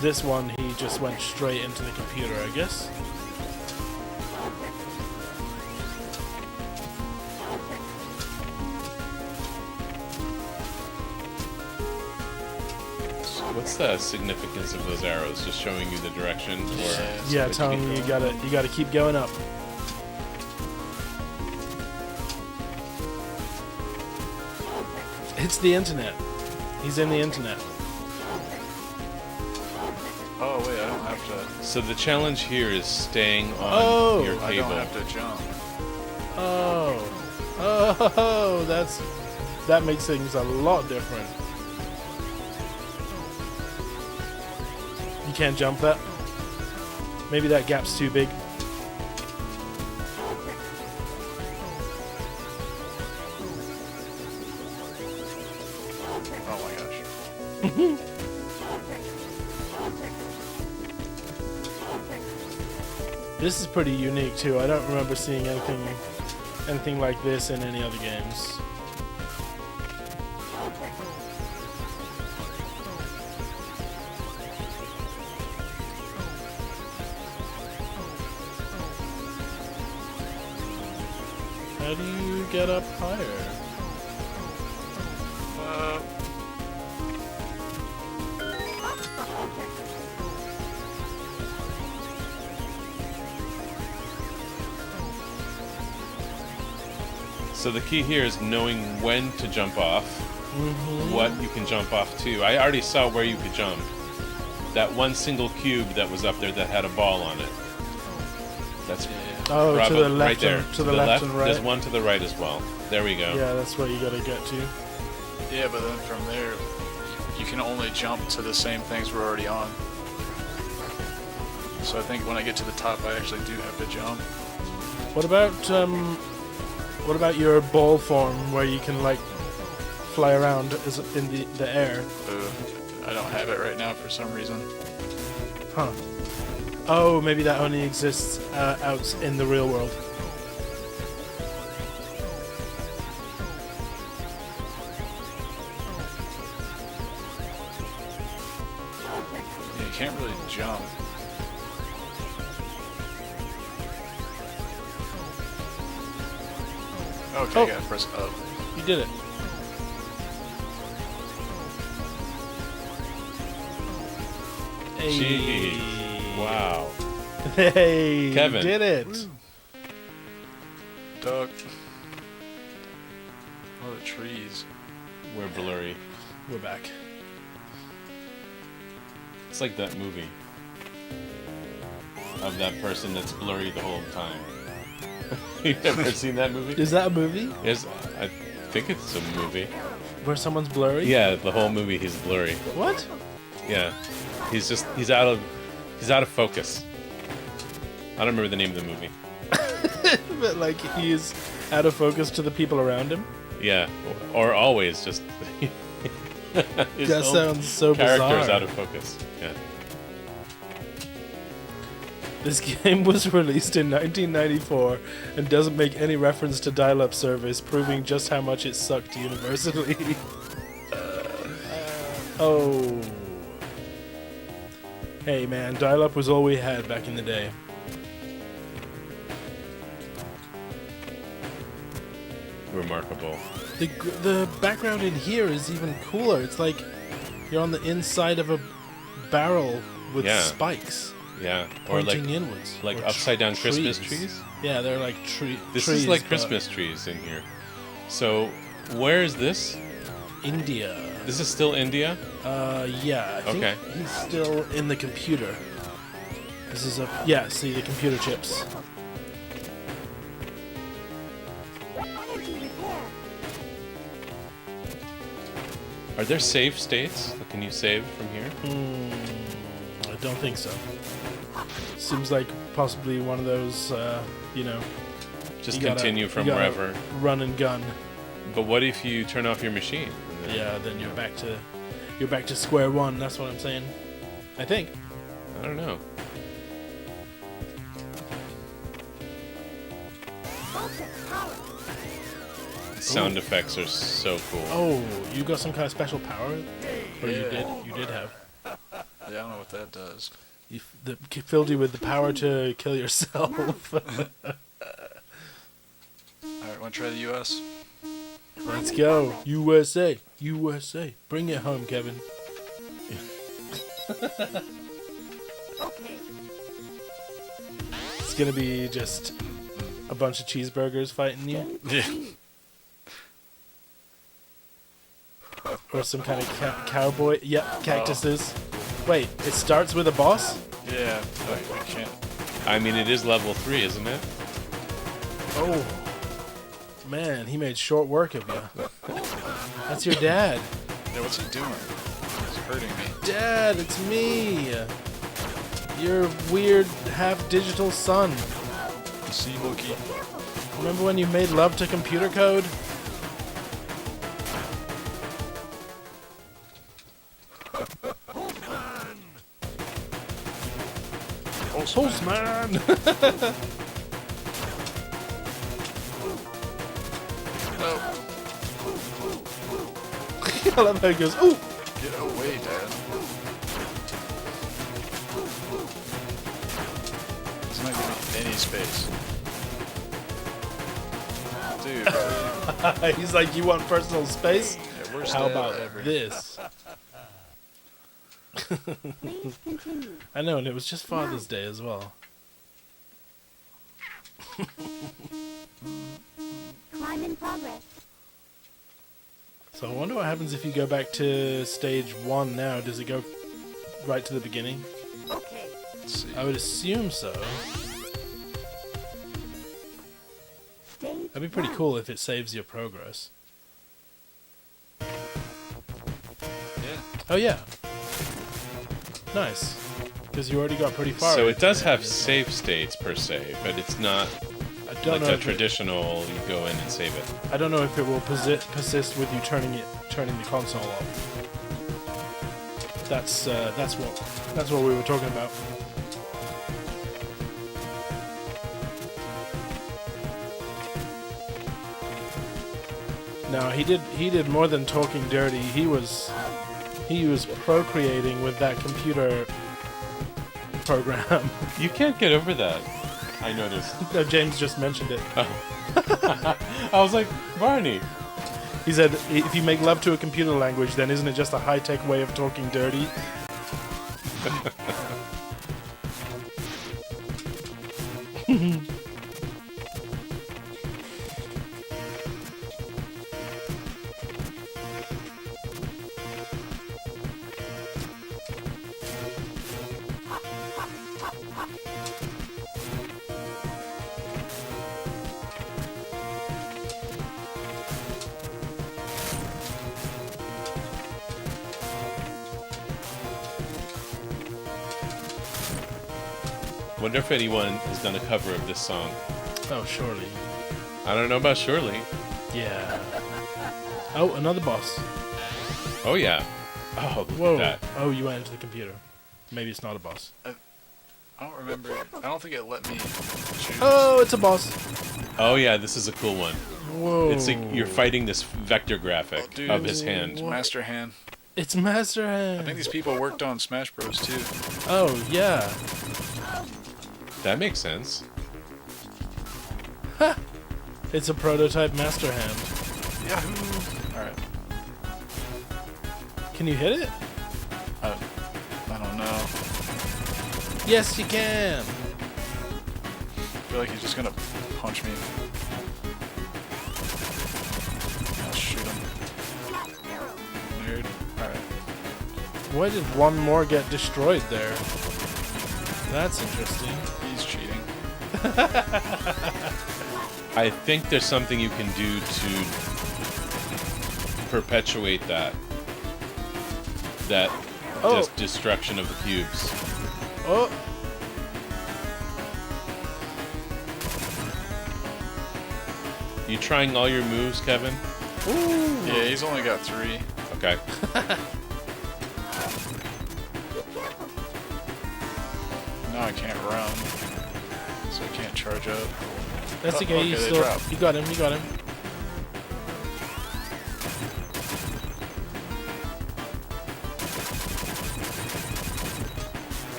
this one he just went straight into the computer, I guess. What's the significance of those arrows? Just showing you the direction, or Yeah, so telling you you gotta keep going up. It's the internet. He's in the internet. Oh wait, I don't have to. So the challenge here is staying on Oh, your I don't table. have to jump. Oh, that makes things a lot different. You can't jump that. Maybe that gap's too big. Oh my gosh. This is pretty unique too. I don't remember seeing anything like this in any other games. How do you get up higher? So the key here is knowing when to jump off, what you can jump off to. I already saw where you could jump. That one single cube that was up there that had a ball on it. That's Oh, to the left right there. and, to the left and right. There's one to the right as well. There we go. Yeah, that's where you gotta get to. Yeah, but then from there, you can only jump to the same things we're already on. So I think when I get to the top, I actually do have to jump. What about your ball form where you can like fly around as in the air? I don't have it right now for some reason. Huh. Oh, maybe that only exists out in the real world. Yeah, you can't really jump. Okay, Oh. I gotta press up. You did it. Gee. Wow. Hey, Kevin. you did it. Duck. Oh, the trees. We're blurry. We're back. It's like that movie of that person that's blurry the whole time. You ever seen that movie? Is that a movie Yes, I think it's a movie. where someone's blurry? Yeah, the whole movie he's blurry. What? Yeah, he's out of focus. I don't remember the name of the movie. But like he's out of focus to the people around him. Yeah, or always just. His That own sounds so character's bizarre. out of focus. Yeah. This game was released in 1994 and doesn't make any reference to dial-up service, proving just how much it sucked universally. Oh. Hey man, dial-up was all we had back in the day. Remarkable. The background in here is even cooler. It's like you're on the inside of a barrel with Yeah. spikes Yeah, or pointing like inwards. Or upside down Christmas trees. trees. Yeah, they're like This trees. is like but Christmas trees in here. So, where is this? India. This is still India? Yeah, I think Okay. he's still in the computer. This is yeah, see the computer chips. Energy repair. Are there save states? Can you save from here? I don't think so. Seems like possibly one of those, you know. Just you gotta- continue from you gotta wherever. Run and gun. But what if you turn off your machine? Yeah, then you're back to square one. That's what I'm saying. I think. I don't know. Sound effects are so cool. Oh, you got some kind of special power, or Yeah. you did have. Yeah, I don't know what that does. Filled you with the power to kill yourself. Alright, wanna try the US? Let's go, USA, USA. Bring it home, Kevin. Okay. It's gonna be just a bunch of cheeseburgers fighting you, Yeah. or some kind of cowboy. Yep, cactuses. Wait, it starts with a boss? Yeah, I can't. I mean, it is level 3, isn't it? Oh, man, he made short work of you. That's your dad. Yeah, what's he doing? He's hurting me. Dad, it's me. Your weird half-digital son. See, Hookie. Remember when you made love to computer code? Pulseman! No, I love how he goes, ooh! get away, Dad. He's not giving me any space. Dude. He's like, you want personal space? Yeah, worst How day about ever. this? Please continue. I know, and it was just Father's Day as well. Climb in progress. So I wonder what happens if you go back to stage 1 now. Does it go right to the beginning? Okay. Let's see. I would assume so. Stage That'd be pretty one. cool if it saves your progress. Yeah. Oh yeah. Nice. Because you already got pretty far. So it into does it. have save states per se, but it's not I don't like know a if it, traditional. You go in and save it. I don't know if it will persist with you turning the console off. That's what we were talking about. No, he did more than talking dirty. He was procreating with that computer program. You can't get over that. I noticed. No, James just mentioned it. Oh. I was like, Barney. He said, if you make love to a computer language, then isn't it just a high-tech way of talking dirty? Wonder if anyone has done a cover of this song. Oh, surely. I don't know about Shirley. Yeah. Oh, another boss. Oh yeah. Oh, look Whoa. at that. Oh, you went into the computer. Maybe it's not a boss. I don't remember. I don't think it let me choose. Oh, it's a boss. Oh yeah, this is a cool one. Whoa. It's like you're fighting this vector graphic Oh, dude. of his hand. What? Master Hand. It's Master Hand. I think these people worked on Smash Bros. Too. Oh, yeah. That makes sense. It's a prototype Master Hand. Yahoo! Alright. Can you hit it? I don't know. Yes, you can. I feel like he's just gonna punch me. I'll shoot him. Nerd. Alright. Why did one more get destroyed there? That's interesting. He's cheating. I think there's something you can do to perpetuate that Oh. destruction of the cubes. Oh. You trying all your moves, Kevin? Ooh. Yeah, he's only got 3. Okay. Now I can't run. So I can't charge up. That's Oh, okay. okay, You they still. dropped. You got him. You got him.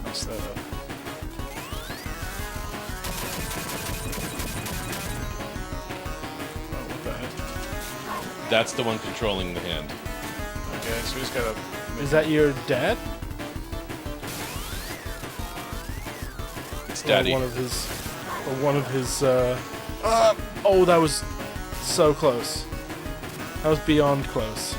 Messed that up. Oh, what the heck? That's the one controlling the hand. Okay, so he's gotta. Is that your dad? It's Daddy. Or one of his. Oh, that was so close. That was beyond close.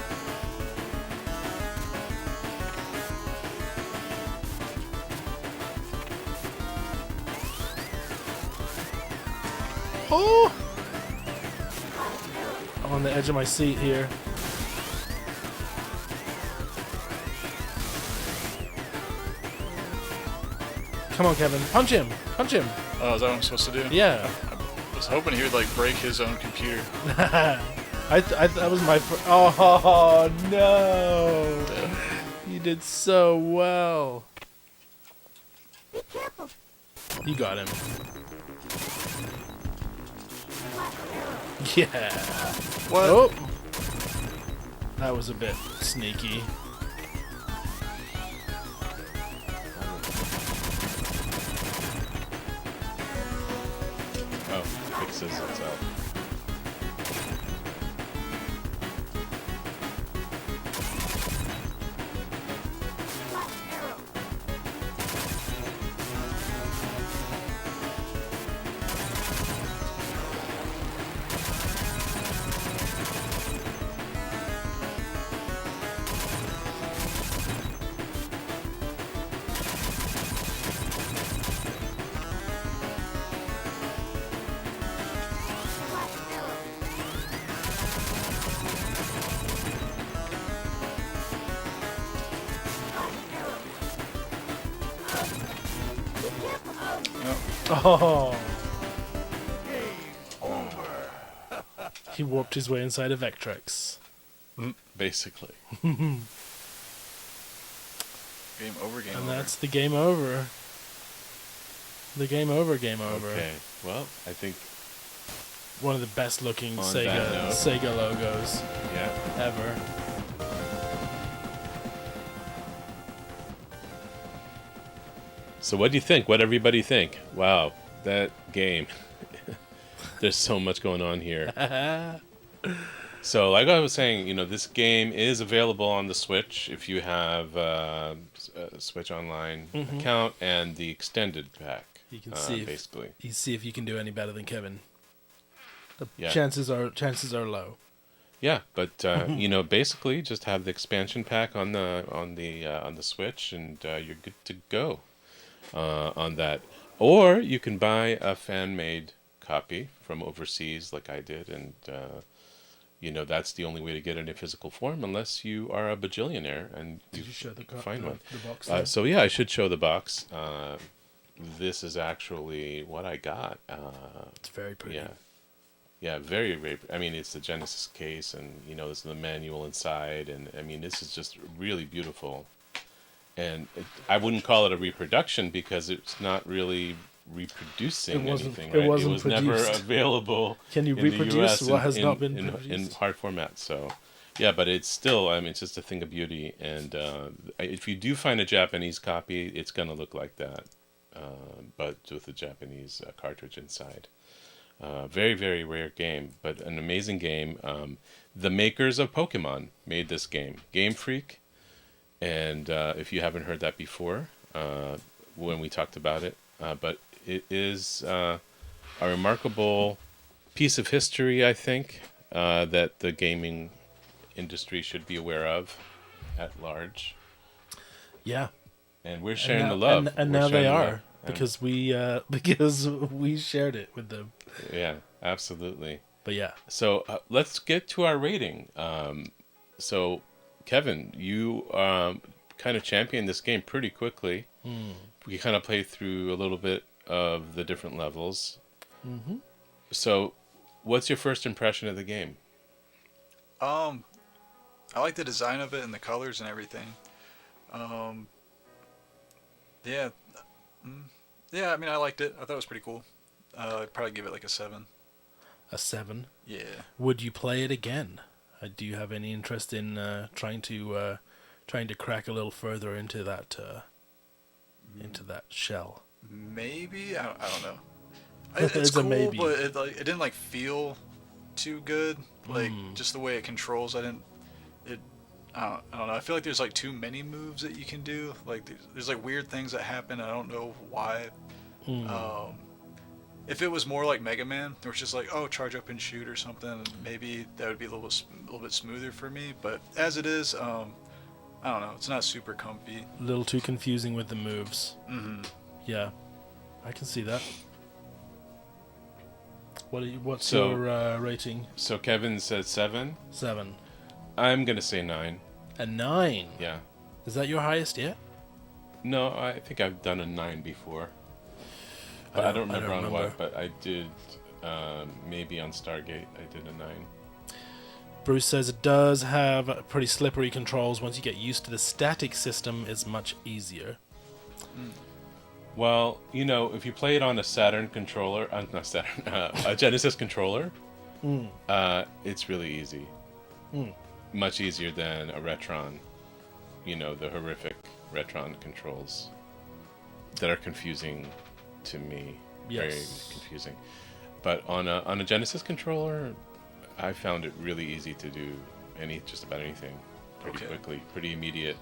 Oh! I'm on the edge of my seat here. Come on, Kevin. Punch him! Punch him! Oh, is that what I'm supposed to do? Yeah. I was hoping he would like break his own computer. that was my oh no! You did so well. Be careful. You got him. Yeah. What? Oh. That was a bit sneaky. Oh, fix announces itself. Flash arrow. Flash arrow. Oh. He warped his way inside a Vectrex. Basically. Game over, game And over. that's the game over. The game over. Okay. Well, I think, One of the best looking On that note. Sega logos yeah. ever. So what do you think? What everybody think? Wow, that game. There's so much going on here. So like I was saying, you know, this game is available on the Switch if you have a Switch Online account and the extended pack. You can see basically. You see if you can do any better than Kevin. The Yeah. chances are low. Yeah, but you know, basically just have the expansion pack on the Switch, and you're good to go on that. Or you can buy a fan-made copy from overseas, like I did, and you know that's the only way to get it in physical form, unless you are a bajillionaire and Did you show the find one. the box? there? So yeah, I should show the box. This is actually what I got. It's very pretty. Yeah. Yeah, very, very. I mean, it's the Genesis case, and you know, there's the manual inside, and I mean, this is just really beautiful. And I wouldn't call it a reproduction because it's not really reproducing It wasn't- anything. it Right? wasn't was never produced. available. Can you in the reproduce US what has in, not been in produced? hard format? So, yeah, but it's still. I mean, it's just a thing of beauty. And if you do find a Japanese copy, it's gonna look like that, but with a Japanese cartridge inside. Very, very rare game, but an amazing game. The makers of Pokemon made this game, Game Freak. And if you haven't heard that before, when we talked about it, but it is a remarkable piece of history, I think, that the gaming industry should be aware of at large. Yeah. And we're sharing the love. And We're now they sharing the are love. because we shared it with them. Yeah, absolutely. But yeah, So let's get to our rating. So, Kevin, you kind of championed this game pretty quickly. We kind of played through a little bit of the different levels. Mm-hmm. So, what's your first impression of the game? I like the design of it and the colors and everything. Yeah. Yeah, I mean, I liked it. I thought it was pretty cool. I'd probably give it like a 7. a 7. Yeah. Would you play it again? Do you have any interest in trying to crack a little further into that shell? Maybe? I don't know. It's It's a cool, maybe. but it didn't like feel too good. Like just the way it controls, I don't know. I feel like there's like too many moves that you can do. Like there's like weird things that happen. I don't know why. If it was more like Mega Man, where it's just like, oh, charge up and shoot or something, maybe that would be a little bit smoother for me. But as it is, I don't know. It's not super comfy. A little too confusing with the moves. Mm-hmm. Yeah, I can see that. What's So- your rating? So, Kevin said 7. 7. I'm going to say 9. A 9. Yeah. Is that your highest yet? No, I think I've done a 9 before. But I don't remember on what, but I did, maybe on Stargate, I did a 9. Bruce says it does have pretty slippery controls. Once you get used to the static system, it's much easier. Well, you know, if you play it on a Saturn controller, not Saturn, a Genesis controller, it's really easy. Much easier than a Retron. You know, the horrific Retron controls that are confusing to me. Yes. Very confusing. But on a Genesis controller, I found it really easy to do just about anything pretty quickly, pretty immediate.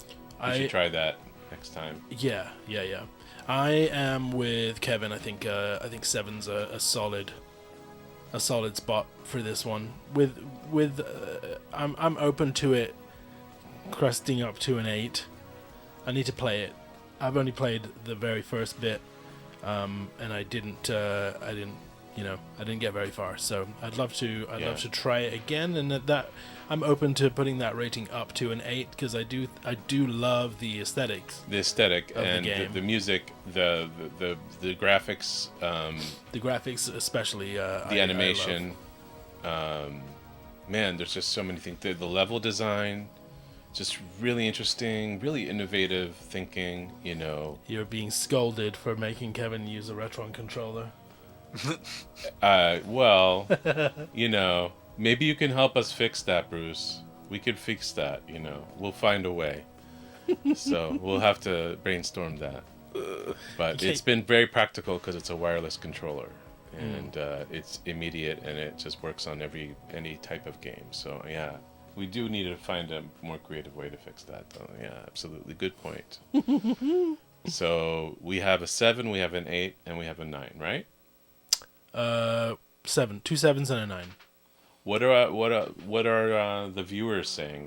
You should try that next time. Yeah. I am with Kevin. I think seven's a solid spot for this one. I'm open to it cresting up to an 8. I need to play it. I've only played the very first bit, and I didn't get very far. So I'd love to try it again, and that I'm open to putting that rating up to an 8 because I do love the aesthetics. The aesthetic of and the game. The music, the graphics, the graphics especially. the animation. Man, there's just so many things. The level design, just really interesting, really innovative thinking. You're being scolded for making Kevin use a Retron controller. Well, maybe you can help us fix that, Bruce. We could fix that. We'll find a way. So we'll have to brainstorm that. But it's been very practical because it's a wireless controller, and it's immediate, and it just works on any type of game. So yeah, we do need to find a more creative way to fix that, though. Yeah, absolutely, good point. So we have a 7, we have an 8, and we have a 9, right? 7, 2 7s and a 9. What are the viewers saying?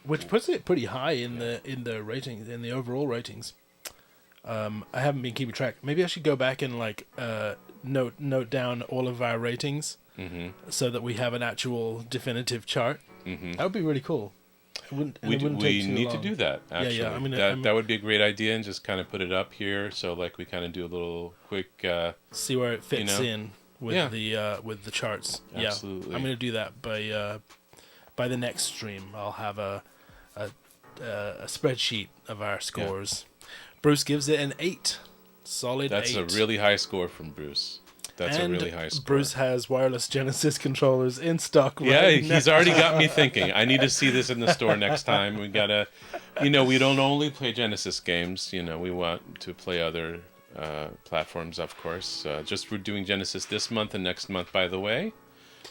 Which puts it pretty high in the ratings, in the overall ratings. I haven't been keeping track. Maybe I should go back and note down all of our ratings, so that we have an actual definitive chart. That would be really cool. We need to do that, actually. Yeah. That would be a great idea, and just kind of put it up here, so we kind of do a little quick... see where it fits in with the charts. Absolutely. Yeah, I'm going to do that by the next stream. I'll have a spreadsheet of our scores. Bruce gives it an 8. Solid 8. That's a really high score from Bruce. That's a really high score. Bruce has wireless Genesis controllers in stock right now. He's already got me thinking. I need to see this in the store next time. We gotta, we don't only play Genesis games. We want to play other platforms, of course. We're doing Genesis this month and next month, by the way.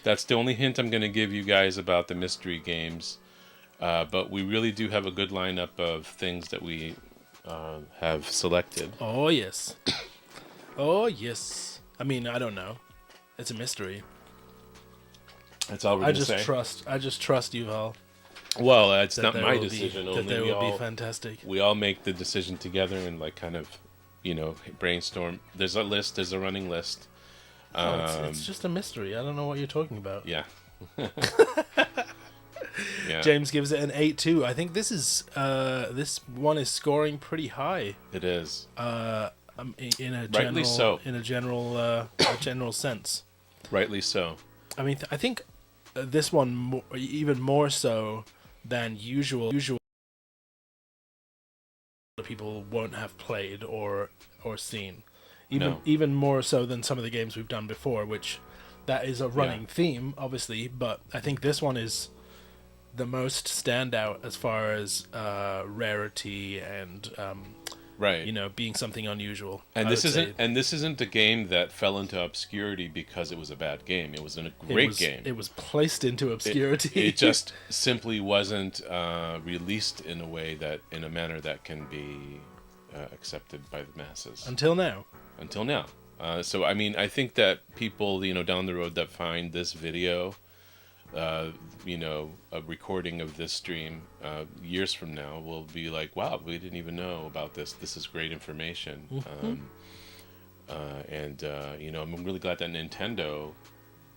That's the only hint I'm going to give you guys about the mystery games. But we really do have a good lineup of things that we have selected. Oh, yes. Oh, yes. I mean, I don't know. It's a mystery. That's all we're going to say. I just trust Yuval. Well, it's not my decision. That they will be fantastic. We all make the decision together and brainstorm. There's a list. There's a running list. It's just a mystery. I don't know what you're talking about. Yeah. Yeah. James gives it an 8 too. I think this one is scoring pretty high. It is. In a Rightly so. In a general sense. Rightly so. I mean, I think this one even more so than usual people won't have played or seen. Even more so than some of the games we've done before, which that is a running theme, obviously. But I think this one is the most standout as far as rarity and. Right. Being something unusual. And this isn't a game that fell into obscurity because it was a bad game. It was a great game. It was placed into obscurity. It just simply wasn't released in a manner that can be accepted by the masses. Until now. So I mean, I think that people, down the road that find this video, a recording of this stream years from now will be like, wow, we didn't even know about this. This is great information. I'm really glad that Nintendo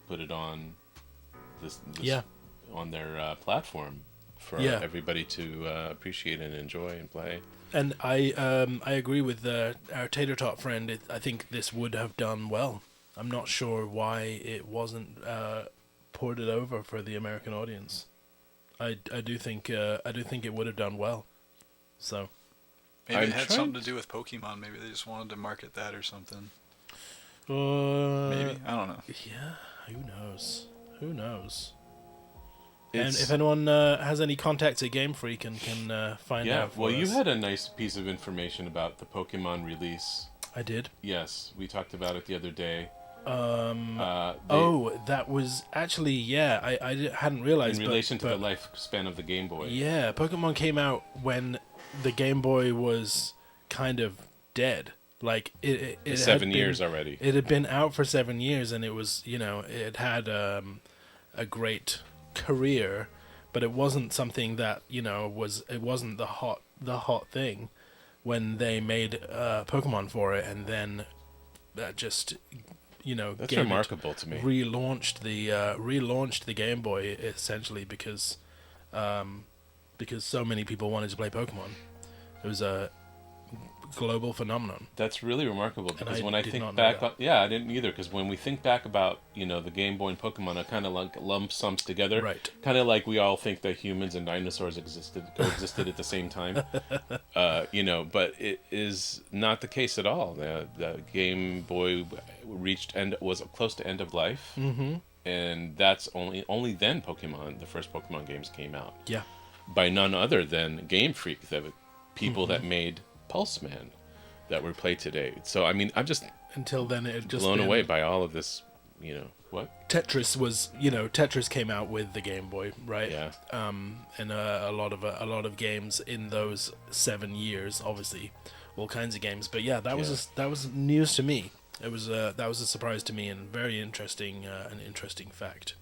put it on this on their platform for everybody to appreciate and enjoy and play. And I agree with our Tater Tot friend. I think this would have done well. I'm not sure why it wasn't ported over for the American audience. I do think it would have done well. So maybe it had something to do with Pokemon. Maybe they just wanted to market that or something. Maybe, I don't know. Yeah, who knows? And if anyone has any contacts at Game Freak and can find out. Well, you had a nice piece of information about the Pokemon release. I did. Yes, we talked about it the other day. That was actually, yeah, hadn't realized. in relation to the lifespan of the Game Boy. Yeah, Pokemon came out when the Game Boy was kind of dead. Like it 7 years already. It had been out for 7 years, and it was, it had a great career, but it wasn't something that it wasn't the hot thing when they made Pokemon for it, and then that just That's remarkable to me. relaunched the Game Boy essentially because so many people wanted to play Pokemon. It was a global phenomenon. That's really remarkable because And when I did think not know back, that. I didn't either. Because when we think back about the Game Boy and Pokemon, I kind of like lump sums together. Right. Kind of like we all think that humans and dinosaurs coexisted at the same time. But it is not the case at all. The Game Boy was close to end of life, and that's only then the first Pokemon games came out. Yeah. By none other than Game Freak, the people that made Pulseman that were played today. So I mean, I'm just Until then, it had just blown been- away by all of this. What? Tetris came out with the Game Boy, right? Yeah. And a lot of games in those 7 years, obviously, all kinds of games. But yeah, that was news to me. It was that was a surprise to me and very interesting, an interesting fact.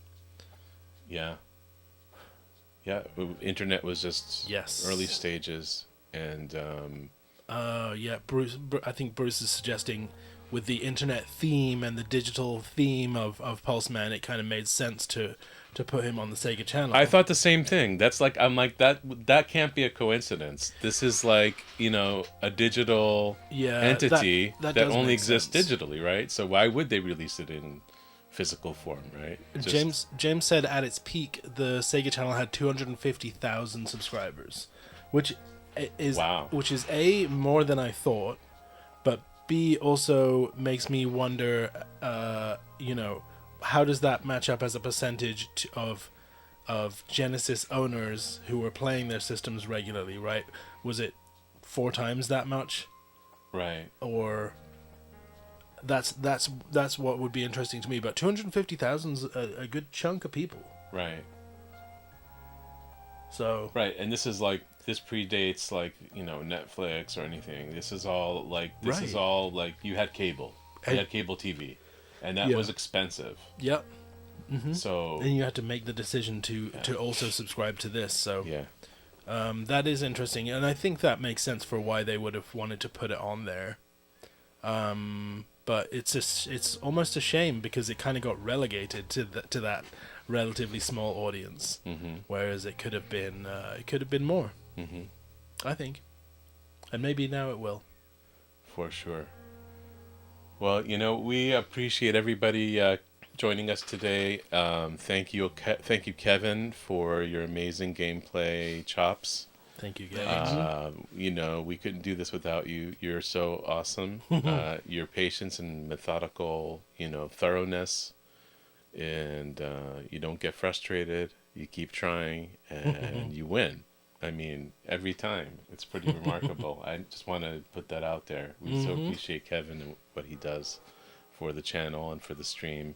Yeah. Yeah. Internet was just Yes. early stages, and Yeah, Bruce. I think Bruce is suggesting with the internet theme and the digital theme of Pulseman, it kind of made sense to put him on the Sega channel. I thought the same thing. I'm like that can't be a coincidence. This is like a digital entity that does only make exists sense. digitally, right? So why would they release it in physical form, right? James said at its peak, the Sega channel had 250,000 subscribers, which is Wow. which is A, more than I thought, but B, also makes me wonder, how does that match up as a percentage of Genesis owners who were playing their systems regularly, right? Was it 4 times that much? Right. Or that's what would be interesting to me. But 250,000 is a good chunk of people. Right. So Right, and this predates Netflix or anything. This is all like you had cable. You had cable TV, and that Yeah. was expensive. yep. So And you had to make the decision to also subscribe to this. So yeah, that is interesting, and I think that makes sense for why they would have wanted to put it on there. But it's almost a shame because it kind of got relegated to that relatively small audience, whereas it could have been more. I think, and maybe now it will. for sure. Well, we appreciate everybody joining us today. Thank you, Kevin, for your amazing gameplay chops. Thank you, guys. We couldn't do this without you. You're so awesome. Your patience and methodical, thoroughness, and you don't get frustrated. You keep trying, and you win. I mean, every time. It's pretty remarkable. I just want to put that out there. We so appreciate Kevin and what he does for the channel and for the stream.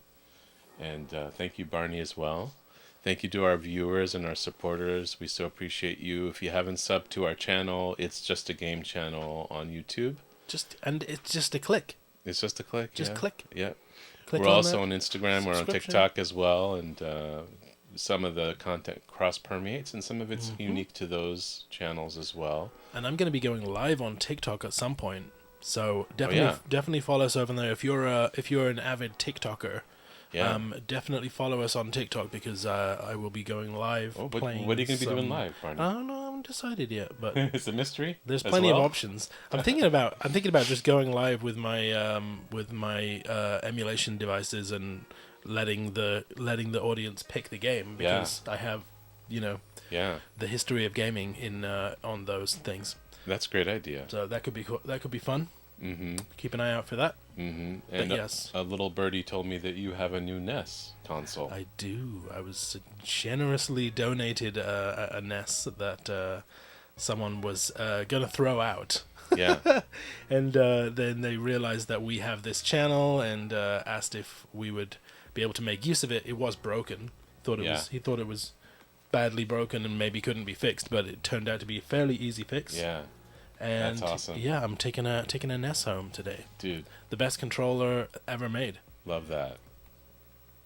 And thank you, Barney, as well. Thank you to our viewers and our supporters. We so appreciate you. If you haven't subbed to our channel, it's Just a Game channel on YouTube. It's just a click. It's just a click. Just yeah. click. Yeah. Click We're on also that on Instagram. We're on subscription. TikTok as well. And some of the content cross-permeates, and some of it's unique to those channels as well. And I'm going to be going live on TikTok at some point. So yeah. definitely follow us over there. If you're an avid TikToker, Yeah. definitely follow us on TikTok because I will be going live What are playing. you going to be doing live, Barney? I don't know. I haven't decided yet, but It's a mystery. there's as plenty well? of options. I'm thinking about just going live with my emulation devices and letting the audience pick the game because I have Yeah, the history of gaming in on those things. that's a great idea. So that could be cool. That could be fun. Mm-hmm. Keep an eye out for that. Mm-hmm. But And yes. a little birdie told me that you have a new NES console. I do. I was generously donated a NES that someone was gonna throw out. Yeah. And then they realized that we have this channel and asked if we would be able to make use of it. It was broken. He thought it was badly broken and maybe couldn't be fixed, but it turned out to be a fairly easy fix. Yeah. And That's awesome. yeah, I'm taking a NES home today. Dude, The best controller ever made. love that.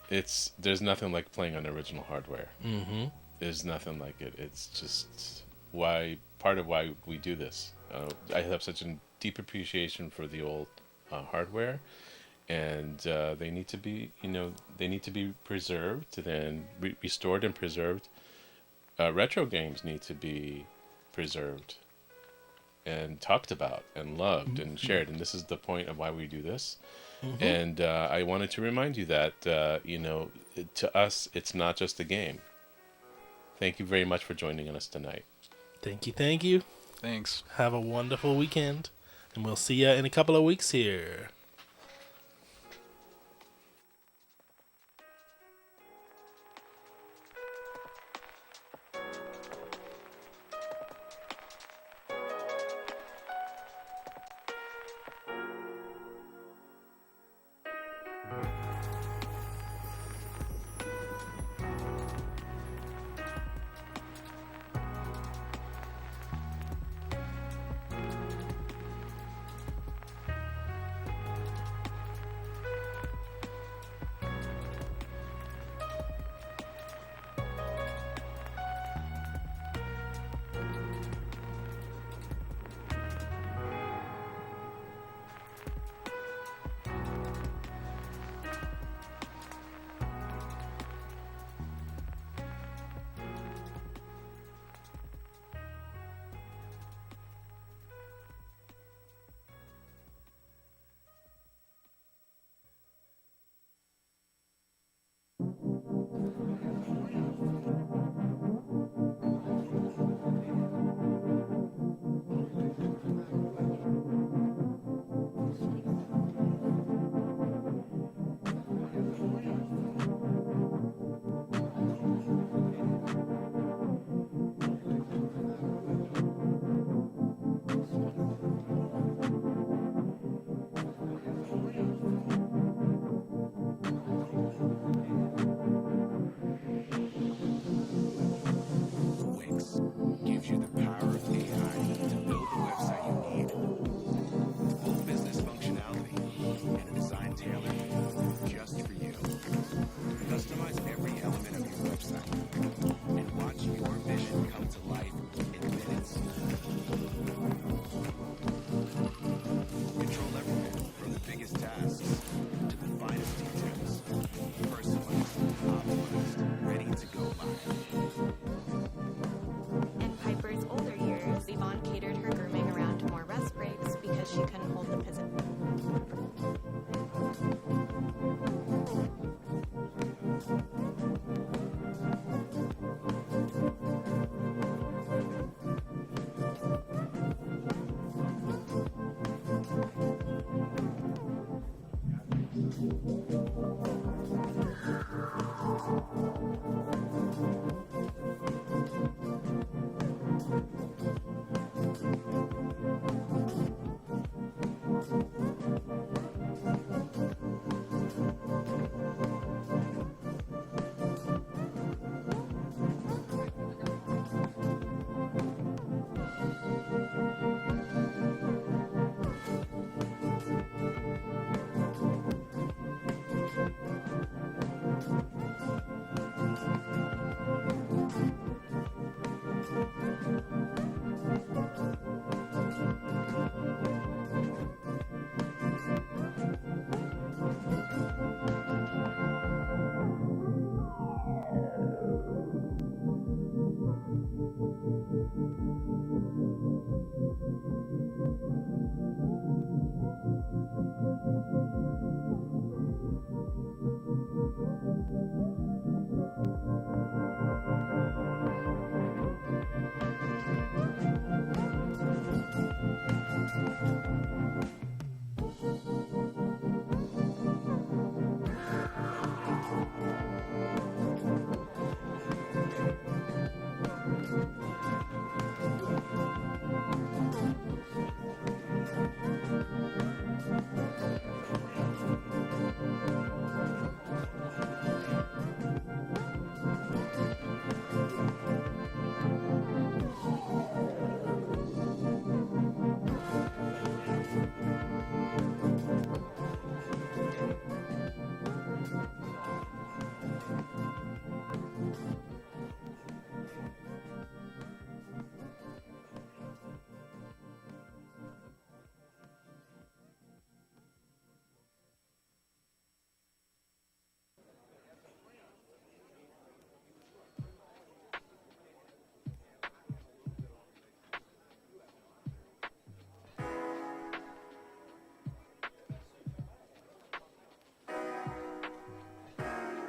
There's nothing like playing on original hardware. Mm-hmm. There's nothing like it. It's just part of why we do this. I have such a deep appreciation for the old hardware, and they need to be, preserved and restored and preserved. Retro games need to be preserved and talked about and loved and shared, and this is the point of why we do this. Mm-hmm. And I wanted to remind you that to us it's not just a game. Thank you very much for joining us tonight. Thank you. Thanks. Have a wonderful weekend, and we'll see you in a couple of weeks here.